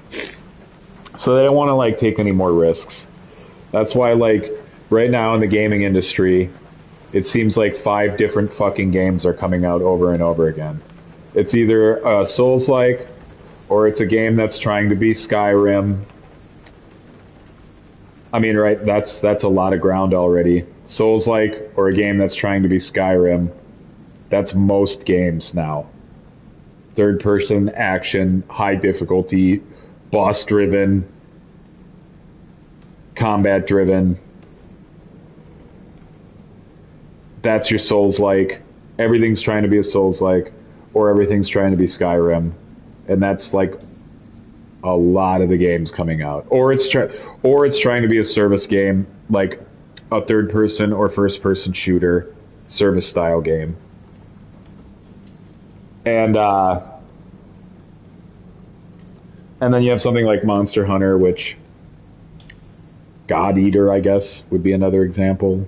So they don't want to like take any more risks. That's why like right now in the gaming industry, it seems like 5 different fucking games are coming out over and over again. It's either a Souls-like, or it's a game that's trying to be Skyrim. I mean, right, that's a lot of ground already. Souls-like, or a game that's trying to be Skyrim. That's most games now. Third-person action, high difficulty, boss-driven, combat-driven. That's your Souls-like. Everything's trying to be a Souls-like. or everything's trying to be Skyrim, and that's like a lot of the games coming out, or it's trying to be a service game, like a third person or first person shooter service style game. And then you have something like Monster Hunter, which God Eater, I guess, would be another example.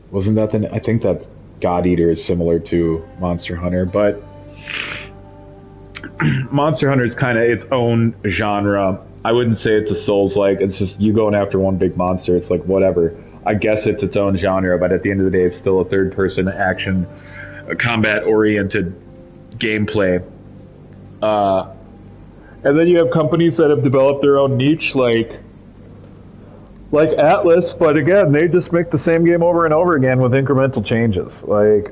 Wasn't that I think that God Eater is similar to Monster Hunter, but Monster Hunter is kind of its own genre. I wouldn't say it's a Souls-like. It's just you going after one big monster. It's like, whatever. I guess it's its own genre, but at the end of the day, it's still a third-person action, combat-oriented gameplay. And then you have companies that have developed their own niche, like Atlas, but again, they just make the same game over and over again with incremental changes. Like,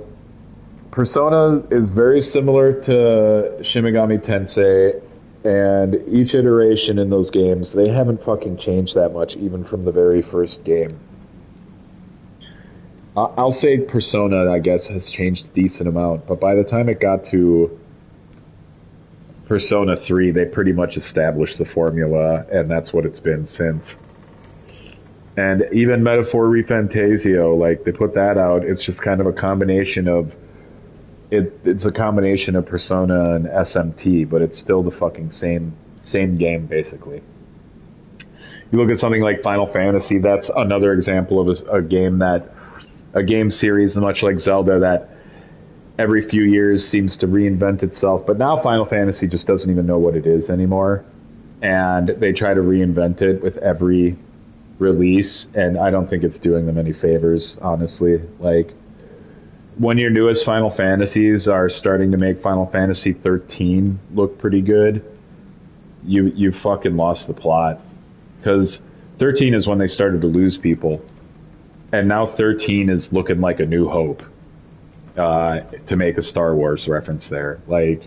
Persona is very similar to Shin Megami Tensei, and each iteration in those games, they haven't fucking changed that much, even from the very first game. I'll say Persona, I guess, has changed a decent amount, but by the time it got to Persona 3, they pretty much established the formula, and that's what it's been since. And even Metaphor Refantasio, like, they put that out, it's just kind of a combination of it's a combination of Persona and SMT, but it's still the fucking same game, basically. You look at something like Final Fantasy, that's another example of a game series, much like Zelda, that every few years seems to reinvent itself. But now Final Fantasy just doesn't even know what it is anymore, and they try to reinvent it with every release, and I don't think it's doing them any favors, honestly. Like, when your newest Final Fantasies are starting to make Final Fantasy 13 look pretty good, you fucking lost the plot. Because 13 is when they started to lose people, and now 13 is looking like A New Hope, to make a Star Wars reference there. Like,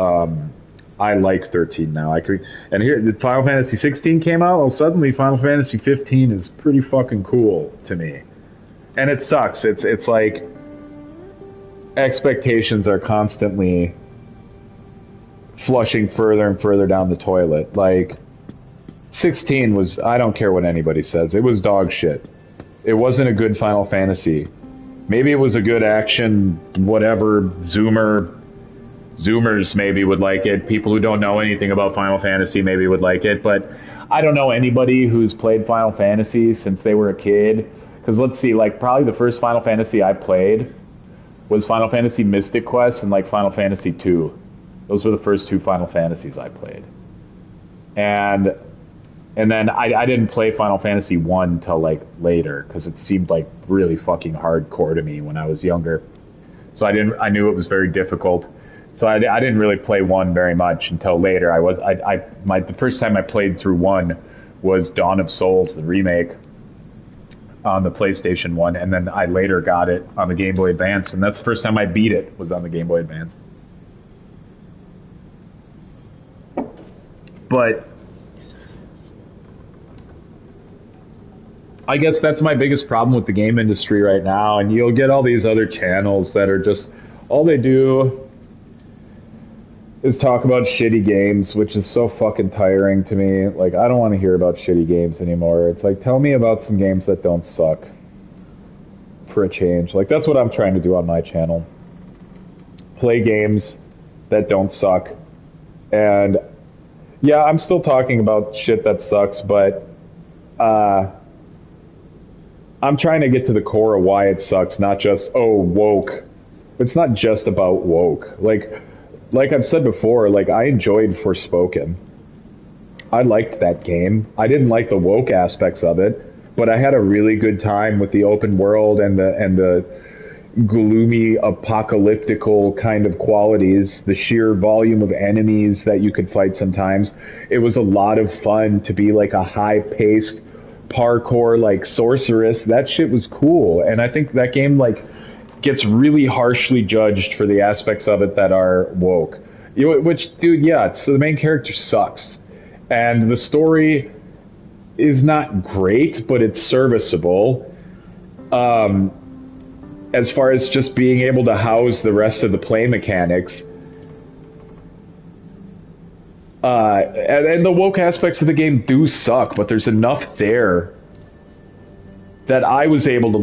I like 13 now. And here, the Final Fantasy 16 came out, well, suddenly Final Fantasy 15 is pretty fucking cool to me. And it sucks. It's like, expectations are constantly flushing further and further down the toilet. Like, 16 was, I don't care what anybody says, it was dog shit. It wasn't a good Final Fantasy. Maybe it was a good action, whatever, Zoomers maybe would like it. People who don't know anything about Final Fantasy maybe would like it, but I don't know anybody who's played Final Fantasy since they were a kid. Because let's see, like, probably the first Final Fantasy I played was Final Fantasy Mystic Quest and like Final Fantasy 2. Those were the first two Final Fantasies I played. And then I didn't play Final Fantasy 1 till like later, because it seemed like really fucking hardcore to me when I was younger. So I knew it was very difficult. So I didn't really play 1 very much until later. The first time I played through 1 was Dawn of Souls, the remake, on the PlayStation 1, and then I later got it on the Game Boy Advance, and that's the first time I beat it, was on the Game Boy Advance. But I guess that's my biggest problem with the game industry right now, and you'll get all these other channels that are just, all they do is talk about shitty games, which is so fucking tiring to me. Like, I don't want to hear about shitty games anymore. It's like, tell me about some games that don't suck, for a change. Like, that's what I'm trying to do on my channel. Play games that don't suck. And yeah, I'm still talking about shit that sucks, but I'm trying to get to the core of why it sucks, not just, oh, woke. It's not just about woke. Like I've said before, like, I enjoyed Forspoken. I liked that game. I didn't like the woke aspects of it, but I had a really good time with the open world and the gloomy, apocalyptical kind of qualities, the sheer volume of enemies that you could fight sometimes. It was a lot of fun to be like a high-paced parkour, like, sorceress. That shit was cool, and I think that game, like, gets really harshly judged for the aspects of it that are woke. Which, dude, yeah, so the main character sucks. And the story is not great, but it's serviceable. as far as just being able to house the rest of the play mechanics. And the woke aspects of the game do suck, but there's enough there that I was able to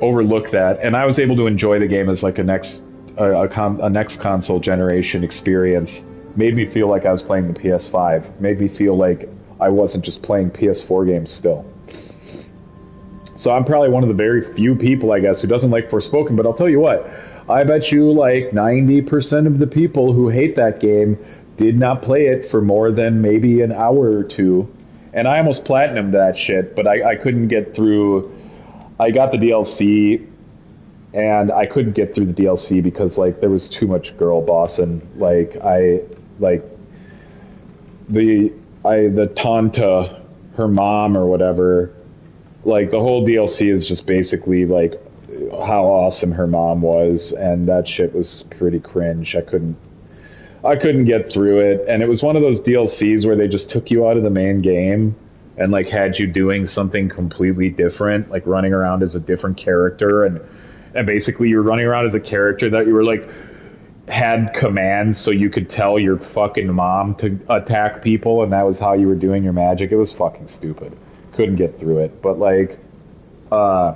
overlook that, and I was able to enjoy the game as like a next console generation experience. Made me feel like I was playing the PS5. Made me feel like I wasn't just playing PS4 games still. So I'm probably one of the very few people, I guess, who doesn't like Forspoken, but I'll tell you what, I bet you like 90% of the people who hate that game did not play it for more than maybe an hour or two. And I almost platinumed that shit, but I couldn't get through. I got the DLC, and I couldn't get through the DLC because like there was too much girl bossing. The Tanta, her mom or whatever. Like the whole DLC is just basically like how awesome her mom was, and that shit was pretty cringe. I couldn't get through it, and it was one of those DLCs where they just took you out of the main game and like had you doing something completely different, like running around as a different character, and basically you're running around as a character that you were like had commands so you could tell your fucking mom to attack people, and that was how you were doing your magic. It was fucking stupid. Couldn't get through it, but like I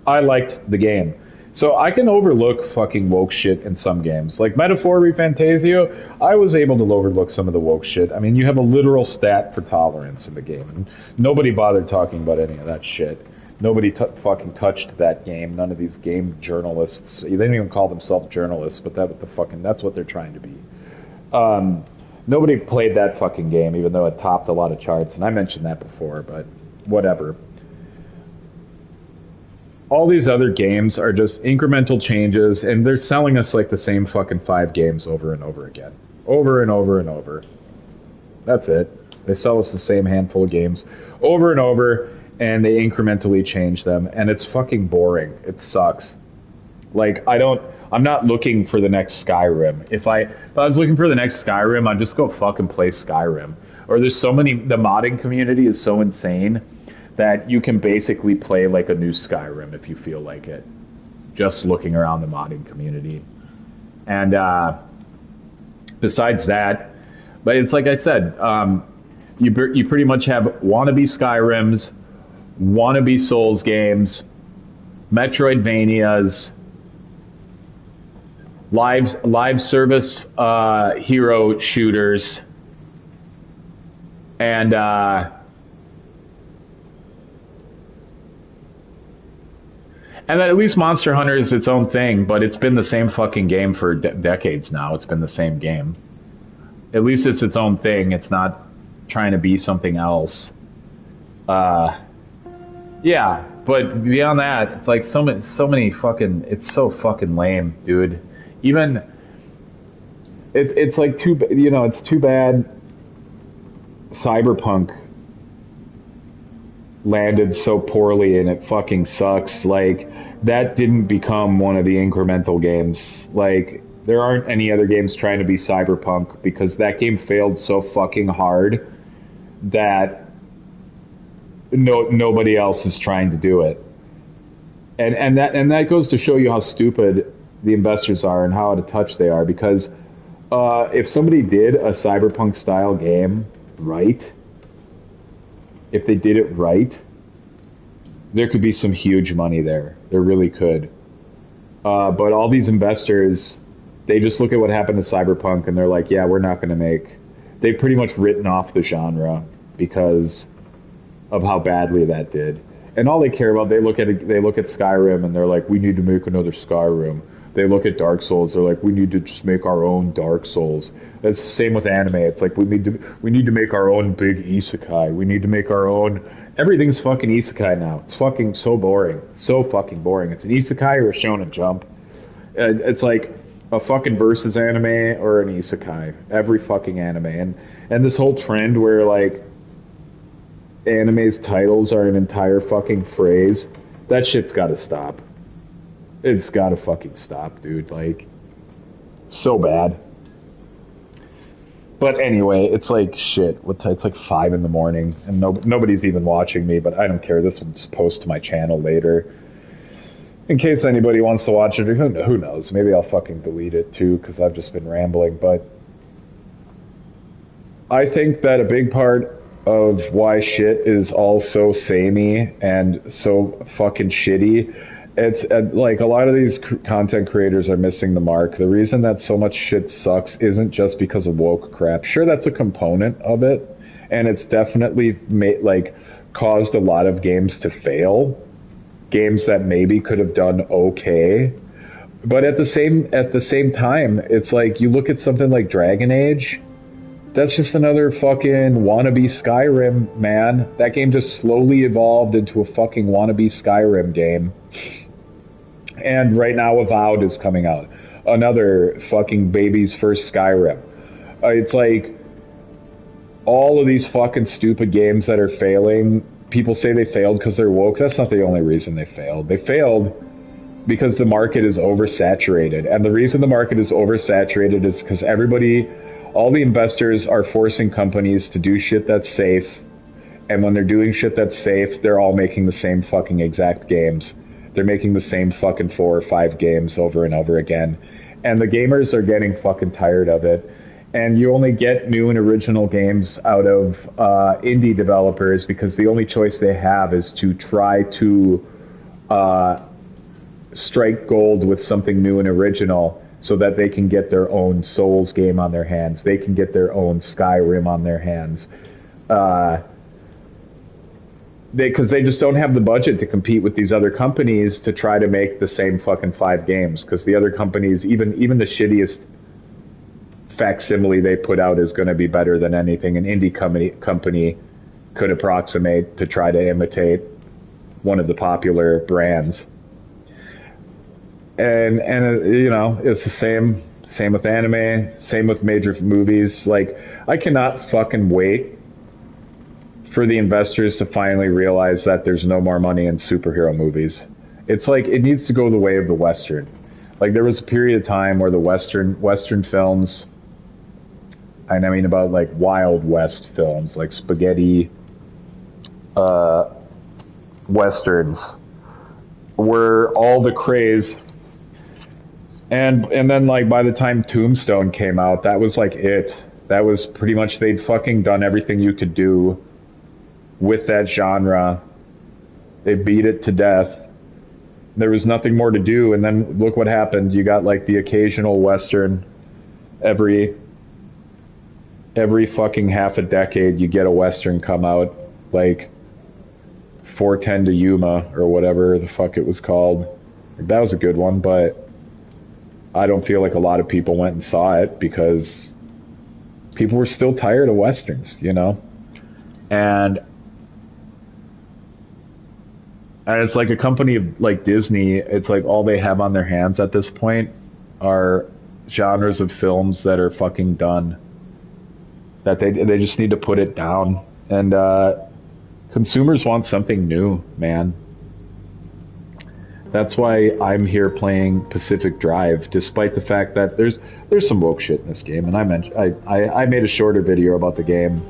liked the game. So I can overlook fucking woke shit in some games. Like Metaphor Refantasio, I was able to overlook some of the woke shit. I mean, you have a literal stat for tolerance in the game, and nobody bothered talking about any of that shit. Nobody fucking touched that game. None of these game journalists. They don't even call themselves journalists, but that's what they're trying to be. Nobody played that fucking game, even though it topped a lot of charts, and I mentioned that before, but whatever. All these other games are just incremental changes, and they're selling us like the same fucking 5 games over and over again. Over and over and over. That's it. They sell us the same handful of games over and over, and they incrementally change them, and it's fucking boring. It sucks. Like, I'm not looking for the next Skyrim. If I was looking for the next Skyrim, I'd just go fucking play Skyrim. Or the modding community is so insane that you can basically play like a new Skyrim if you feel like it, just looking around the modding community. And besides that, but it's like I said, you pretty much have wannabe Skyrims, wannabe Souls games, Metroidvanias, live service hero shooters, and then at least Monster Hunter is its own thing, but it's been the same fucking game for decades now. It's been the same game. At least it's its own thing. It's not trying to be something else. Yeah, but beyond that, it's like so many fucking. It's so fucking lame, dude. Even it's like it's too bad. Cyberpunk landed so poorly, and it fucking sucks. Like, that didn't become one of the incremental games. Like, there aren't any other games trying to be Cyberpunk because that game failed so fucking hard that nobody else is trying to do it. And that goes to show you how stupid the investors are and how out of touch they are, because if somebody did a Cyberpunk style game right, if they did it right, there could be some huge money there. There really could. But all these investors, they just look at what happened to Cyberpunk and they're like, yeah, we're not going to make... They've pretty much written off the genre because of how badly that did. And all they care about, they look at Skyrim and they're like, we need to make another Skyrim. They look at Dark Souls, they're like, we need to just make our own Dark Souls. It's the same with anime. It's like, we need to make our own big isekai. We need to make our own... Everything's fucking isekai now. It's fucking so boring. So fucking boring. It's an isekai or a shonen jump. It's like a fucking versus anime or an isekai. Every fucking anime. And this whole trend where, like, anime's titles are an entire fucking phrase, that shit's gotta stop. It's gotta fucking stop, dude. Like, so bad. But anyway, it's like shit. It's like 5 in the morning, and nobody's even watching me. But I don't care. This will just post to my channel later. In case anybody wants to watch it, who knows? Maybe I'll fucking delete it too, because I've just been rambling. But I think that a big part of why shit is all so samey and so fucking shitty, it's like a lot of these content creators are missing the mark. The reason that so much shit sucks isn't just because of woke crap. Sure, that's a component of it, and it's definitely caused a lot of games to fail. Games that maybe could have done okay. But at the same time, it's like you look at something like Dragon Age, that's just another fucking wannabe Skyrim, man. That game just slowly evolved into a fucking wannabe Skyrim game. And right now Avowed is coming out. Another fucking baby's first Skyrim. It's like all of these fucking stupid games that are failing. People say they failed because they're woke. That's not the only reason they failed. They failed because the market is oversaturated. And the reason the market is oversaturated is because all the investors are forcing companies to do shit that's safe. And when they're doing shit that's safe, they're all making the same fucking exact games. They're making the same fucking 4 or 5 games over and over again. And the gamers are getting fucking tired of it. And you only get new and original games out of indie developers because the only choice they have is to try to strike gold with something new and original so that they can get their own Souls game on their hands. They can get their own Skyrim on their hands. Because they just don't have the budget to compete with these other companies to try to make the same fucking 5 games. Because the other companies, even the shittiest facsimile they put out is going to be better than anything an indie company could approximate to try to imitate one of the popular brands. And you know, it's the same with anime, same with major movies. Like, I cannot fucking wait for the investors to finally realize that there's no more money in superhero movies. It's like, it needs to go the way of the Western. Like, there was a period of time where the Western films, and I mean about like Wild West films, like spaghetti westerns, were all the craze. And then like by the time Tombstone came out, that was like it. That was pretty much, they'd fucking done everything you could do with that genre. They beat it to death. There was nothing more to do, and then look what happened. You got like the occasional Western every fucking half a decade. You get a Western come out, like 410 to Yuma or whatever the fuck it was called. That was a good one, but I don't feel like a lot of people went and saw it because people were still tired of Westerns, you know? And it's like a company like Disney, it's like all they have on their hands at this point are genres of films that are fucking done. That they just need to put it down. And consumers want something new, man. That's why I'm here playing Pacific Drive, despite the fact that there's some woke shit in this game. And I made a shorter video about the game,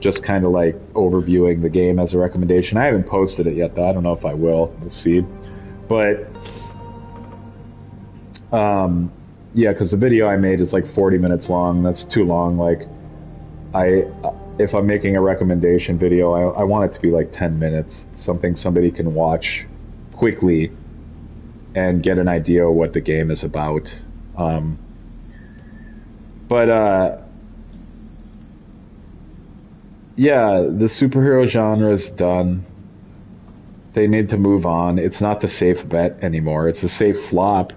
just kind of like overviewing the game as a recommendation. I haven't posted it yet, though. I don't know if I will. We'll see. But yeah, because the video I made is like 40 minutes long. That's too long. Like, if I'm making a recommendation video, I want it to be like 10 minutes, something somebody can watch quickly and get an idea of what the game is about. Yeah, the superhero genre is done. They need to move on. It's not the safe bet anymore. It's a safe flop.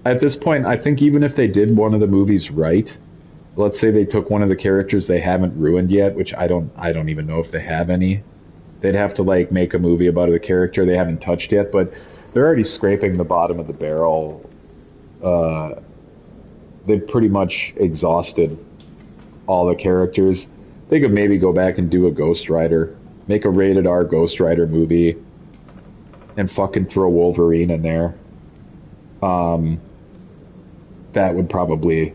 At this point, I think even if they did one of the movies right, let's say they took one of the characters they haven't ruined yet, which I don't even know if they have any. They'd have to like make a movie about a character they haven't touched yet, but they're already scraping the bottom of the barrel. They've pretty much exhausted all the characters. They could maybe go back and do a Ghost Rider, make a rated R Ghost Rider movie, and fucking throw Wolverine in there. That would probably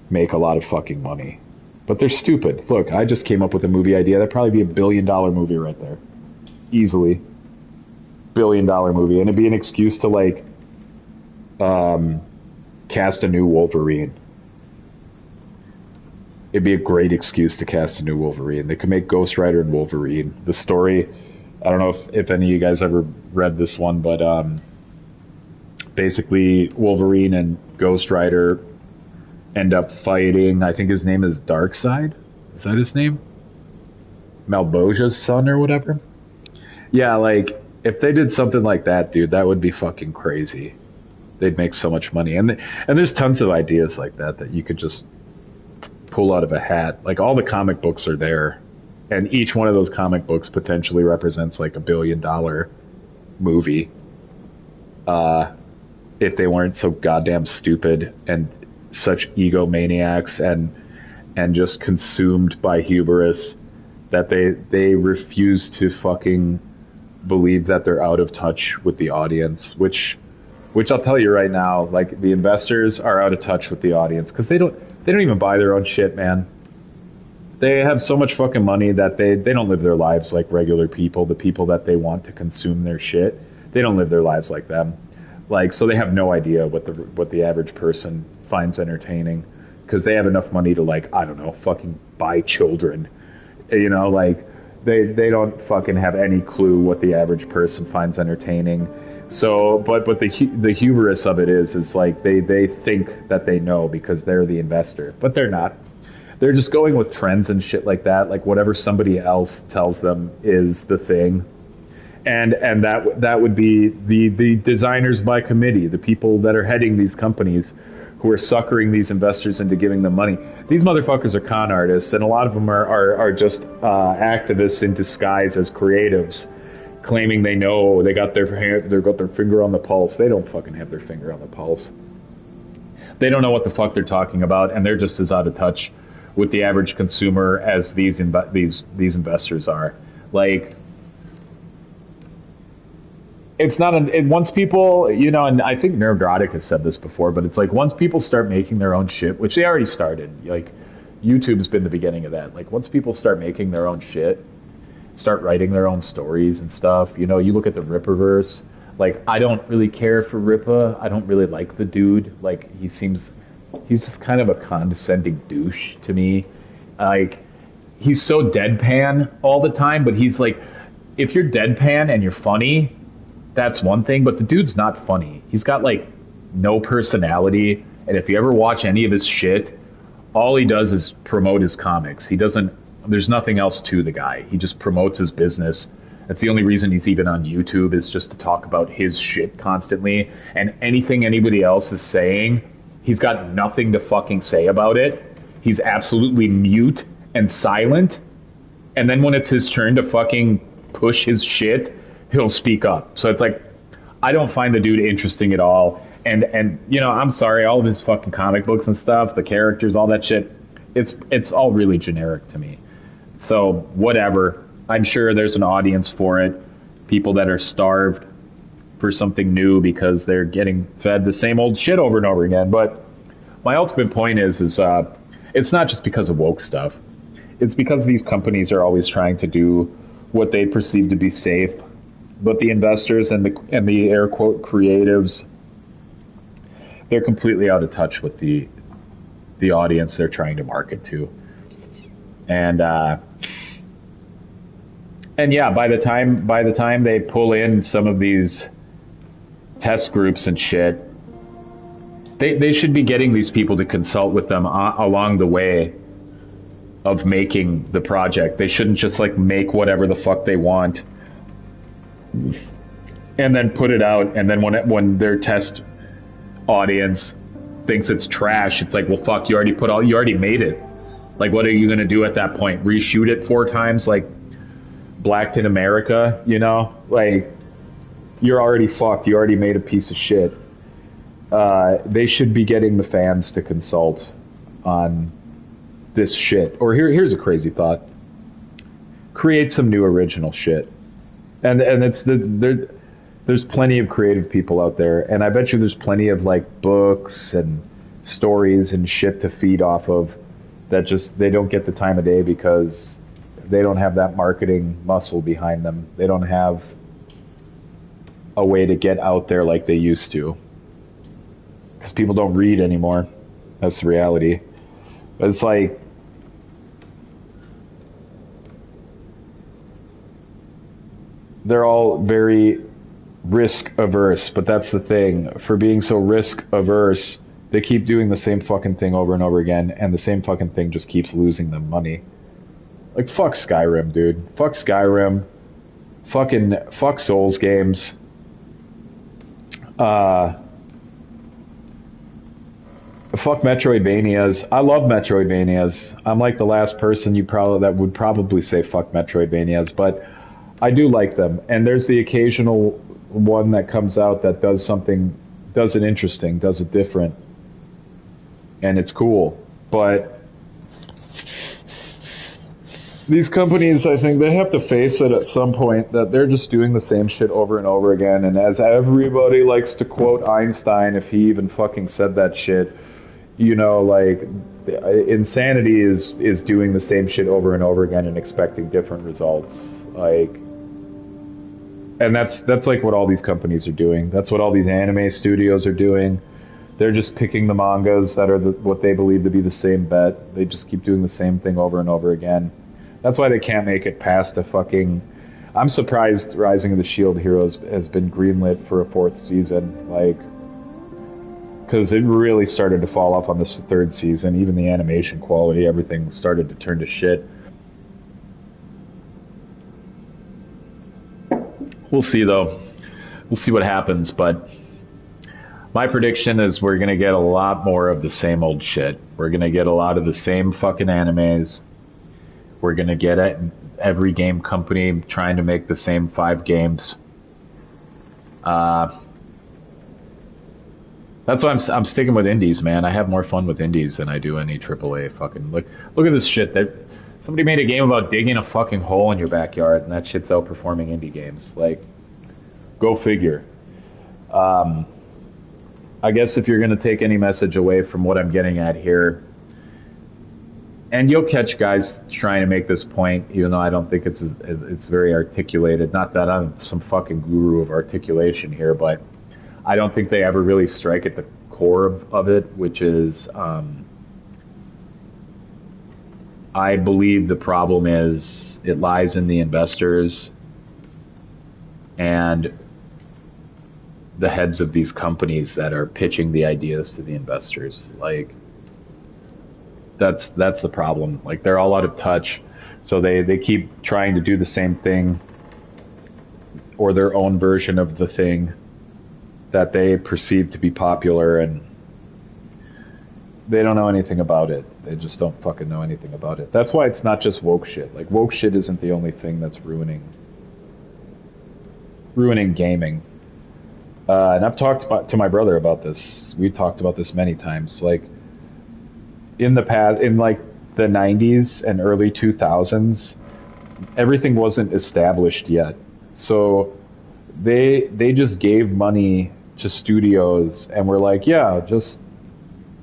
make a lot of fucking money. But they're stupid. Look, I just came up with a movie idea. That'd probably be $1 billion movie right there. Easily. billion-dollar movie, and it'd be an excuse to like cast a new Wolverine. It'd be a great excuse to cast a new Wolverine. They could make Ghost Rider and Wolverine. The story, I don't know if any of you guys ever read this one, but basically Wolverine and Ghost Rider end up fighting. I think his name is Darkseid. Is that his name? Malbosia's son or whatever? Yeah, like, if they did something like that, dude, that would be fucking crazy. They'd make so much money. And there's tons of ideas like that you could just pull out of a hat. Like, all the comic books are there, and each one of those comic books potentially represents like $1 billion movie, if they weren't so goddamn stupid and such egomaniacs and just consumed by hubris that they refuse to fucking believe that they're out of touch with the audience, which I'll tell you right now, like, the investors are out of touch with the audience because they don't even buy their own shit, man. They have so much fucking money that they don't live their lives like regular people, the people that they want to consume their shit. They don't live their lives like them. Like, so they have no idea what the average person finds entertaining because they have enough money to, like, I don't know, fucking buy children. You know, like, they don't fucking have any clue what the average person finds entertaining. So, but the hubris of it is like they think that they know because they're the investor, but they're not. They're just going with trends and shit like that. Like, whatever somebody else tells them is the thing. And that would be the designers by committee, the people that are heading these companies who are suckering these investors into giving them money. These motherfuckers are con artists, and a lot of them are just activists in disguise as creatives, claiming they know, they got their finger on the pulse. They don't fucking have their finger on the pulse. They don't know what the fuck they're talking about, and they're just as out of touch with the average consumer as these investors are. Like, it's not once people, you know, and I think Neurotic has said this before, but it's like, once people start making their own shit, which they already started, like, YouTube's been the beginning of that. Like, once people start making their own shit, start writing their own stories and stuff, you know, you look at the Rippaverse. Like, I don't really care for Rippa. I don't really like the dude. Like, he's just kind of a condescending douche to me. Like, he's so deadpan all the time, but he's like, if you're deadpan and you're funny, that's one thing, but the dude's not funny. He's got, like, no personality, and if you ever watch any of his shit, all he does is promote his comics. There's nothing else to the guy. He just promotes his business. That's the only reason he's even on YouTube, is just to talk about his shit constantly, and anything anybody else is saying, he's got nothing to fucking say about it. He's absolutely mute and silent, and then when it's his turn to fucking push his shit, he'll speak up. So it's like, I don't find the dude interesting at all. And you know, I'm sorry, all of his fucking comic books and stuff, the characters, all that shit, it's all really generic to me. So whatever. I'm sure there's an audience for it. People that are starved for something new because they're getting fed the same old shit over and over again. But my ultimate point is it's not just because of woke stuff. It's because these companies are always trying to do what they perceive to be safe. But the investors and the air quote creatives, they're completely out of touch with the audience they're trying to market to. And yeah, by the time they pull in some of these test groups and shit, they should be getting these people to consult with them along the way of making the project. They shouldn't just, like, make whatever the fuck they want and then put it out, and then when their test audience thinks it's trash, it's like, well, fuck, you already made it. Like, what are you going to do at that point? Reshoot it 4 times like Blacked in America, you know? Like, you're already fucked. You already made a piece of shit. They should be getting the fans to consult on this shit. Or here's a crazy thought. Create some new original shit. And there's plenty of creative people out there, and I bet you there's plenty of, like, books and stories and shit to feed off of that just, they don't get the time of day because they don't have that marketing muscle behind them. They don't have a way to get out there like they used to. Because people don't read anymore. That's the reality. But it's like, they're all very risk averse, but that's the thing. For being so risk averse, they keep doing the same fucking thing over and over again, and the same fucking thing just keeps losing them money. Like, fuck Skyrim, dude. Fuck Skyrim. Fuck Souls games. Fuck Metroidvanias. I love Metroidvanias. I'm like the last person that would probably say fuck Metroidvanias, but I do like them. And there's the occasional one that comes out that does it interesting, does it different. And it's cool. But these companies, I think they have to face it at some point that they're just doing the same shit over and over again. And as everybody likes to quote Einstein, if he even fucking said that shit, like, insanity is doing the same shit over and over again and expecting different results. Like, and that's like what all these companies are doing. That's what all these anime studios are doing. They're just picking the mangas that are what they believe to be the same bet. They just keep doing the same thing over and over again. That's why they can't make it past the fucking... I'm surprised Rising of the Shield Heroes has been greenlit for a 4th season. Like, because it really started to fall off on this 3rd season. Even the animation quality, everything started to turn to shit. We'll see, though. We'll see what happens, but my prediction is we're going to get a lot more of the same old shit. We're going to get a lot of the same fucking animes. We're going to get every game company trying to make the same 5 games. That's why I'm sticking with indies, man. I have more fun with indies than I do any AAA fucking... Look at this shit. Somebody made a game about digging a fucking hole in your backyard, and that shit's outperforming indie games. Like, go figure. I guess if you're going to take any message away from what I'm getting at here, and you'll catch guys trying to make this point, even though I don't think it's very articulated. Not that I'm some fucking guru of articulation here, but I don't think they ever really strike at the core of it, which is... I believe the problem is it lies in the investors and the heads of these companies that are pitching the ideas to the investors. Like, that's the problem. Like, they're all out of touch, so they keep trying to do the same thing or their own version of the thing that they perceive to be popular, and they don't know anything about it. They just don't fucking know anything about it. That's why it's not just woke shit. Like, woke shit isn't the only thing that's ruining gaming. And I've talked to my brother about this. We've talked about this many times. Like, in the past, in like the 90s and early 2000s, everything wasn't established yet. So they just gave money to studios and were like, yeah, just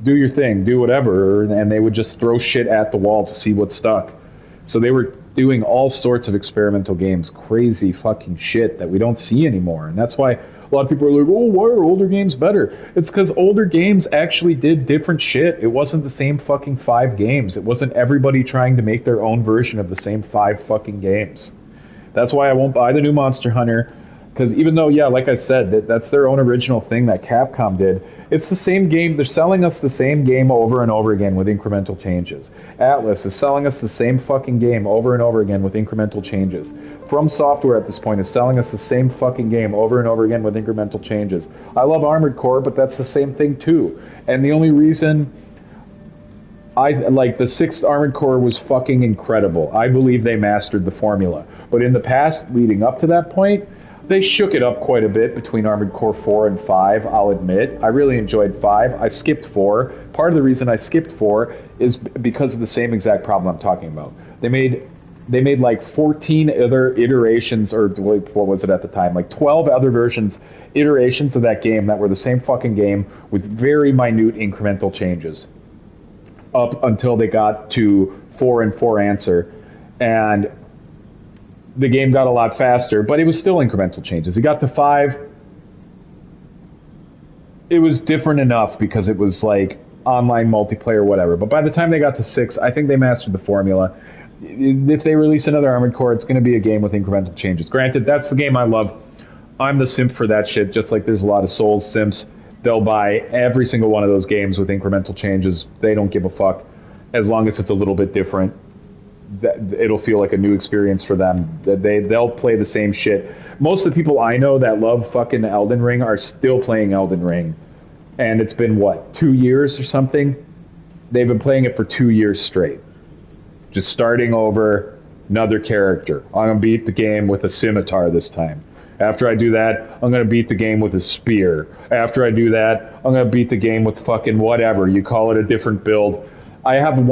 do your thing, do whatever, and they would just throw shit at the wall to see what stuck. So they were doing all sorts of experimental games, crazy fucking shit that we don't see anymore. And that's why a lot of people are like, oh, why are older games better? It's because older games actually did different shit. It wasn't the same fucking 5 games. It wasn't everybody trying to make their own version of the same 5 fucking games. That's why I won't buy the new Monster Hunter, because even though, yeah, like I said, that's their own original thing that Capcom did, it's the same game. They're selling us the same game over and over again with incremental changes. Atlas is selling us the same fucking game over and over again with incremental changes. From Software at this point is selling us the same fucking game over and over again with incremental changes. I love Armored Core, but that's the same thing too. And the only reason the 6th Armored Core was fucking incredible. I believe they mastered the formula. But in the past, leading up to that point, they shook it up quite a bit between Armored Core 4 and 5, I'll admit. I really enjoyed 5. I skipped 4. Part of the reason I skipped 4 is because of the same exact problem I'm talking about. They made like 14 other iterations, or what was it at the time? Like 12 other iterations of that game that were the same fucking game with very minute incremental changes up until they got to 4 and 4 Answer. And the game got a lot faster, but it was still incremental changes. It got to 5, it was different enough because it was like online multiplayer, whatever. But by the time they got to 6, I think they mastered the formula. If they release another Armored Core, it's going to be a game with incremental changes. Granted, that's the game I love. I'm the simp for that shit, just like there's a lot of Souls simps. They'll buy every single one of those games with incremental changes. They don't give a fuck. As long as it's a little bit different, it'll feel like a new experience for them. They'll play the same shit. Most of the people I know that love fucking Elden Ring are still playing Elden Ring. And it's been, what, 2 years or something? They've been playing it for 2 years straight. Just starting over, another character. I'm going to beat the game with a scimitar this time. After I do that, I'm going to beat the game with a spear. After I do that, I'm going to beat the game with fucking whatever. You call it a different build. I have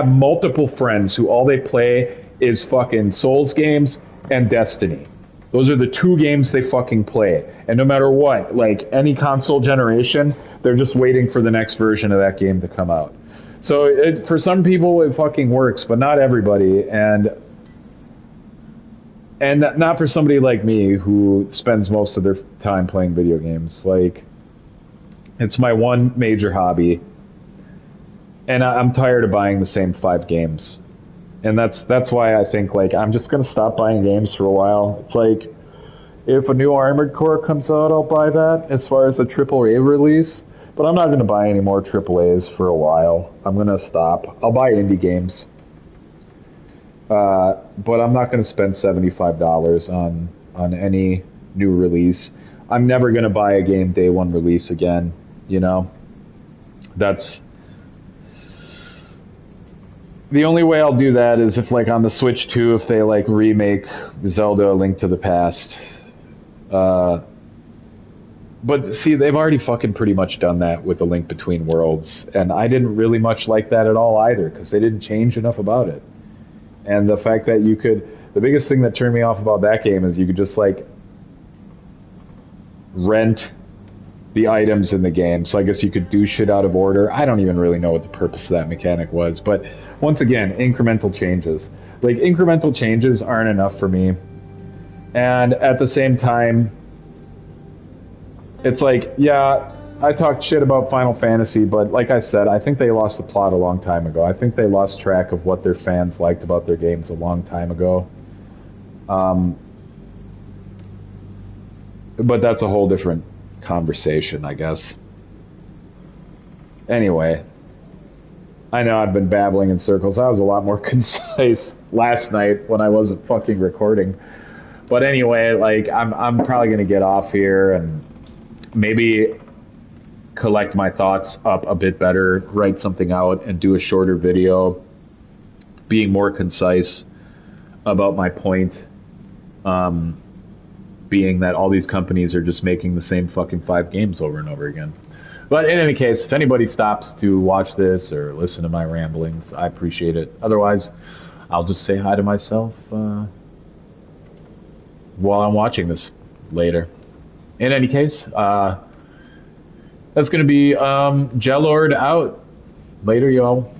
multiple friends who all they play is fucking Souls games and Destiny. Those are the 2 games they fucking play. And no matter what, like any console generation, they're just waiting for the next version of that game to come out. So for some people it fucking works, but not everybody. And not for somebody like me who spends most of their time playing video games. Like, it's my one major hobby. And I'm tired of buying the same 5 games. And that's why I think, like, I'm just going to stop buying games for a while. It's like, if a new Armored Core comes out, I'll buy that as far as a AAA release. But I'm not going to buy any more AAAs for a while. I'm going to stop. I'll buy indie games. But I'm not going to spend $75 on any new release. I'm never going to buy a game day one release again, you know? That's... The only way I'll do that is if, like, on the Switch 2, if they, like, remake Zelda A Link to the Past. But, see, they've already fucking pretty much done that with A Link Between Worlds. And I didn't really much like that at all either, because they didn't change enough about it. And the fact that you could... The biggest thing that turned me off about that game is you could just, like, rent the items in the game. So I guess you could do shit out of order. I don't even really know what the purpose of that mechanic was. But once again, incremental changes. Like, incremental changes aren't enough for me. And at the same time, it's like, yeah, I talked shit about Final Fantasy, but like I said, I think they lost the plot a long time ago. I think they lost track of what their fans liked about their games a long time ago. But that's a whole different conversation, I guess. Anyway, I know I've been babbling in circles. I was a lot more concise last night when I wasn't fucking recording. But anyway, like, I'm probably gonna get off here and maybe collect my thoughts up a bit better, write something out, and do a shorter video, being more concise about my point. Being that all these companies are just making the same fucking 5 games over and over again. But in any case, if anybody stops to watch this or listen to my ramblings, I appreciate it. Otherwise, I'll just say hi to myself while I'm watching this later. In any case, that's going to be Jellord out. Later, y'all.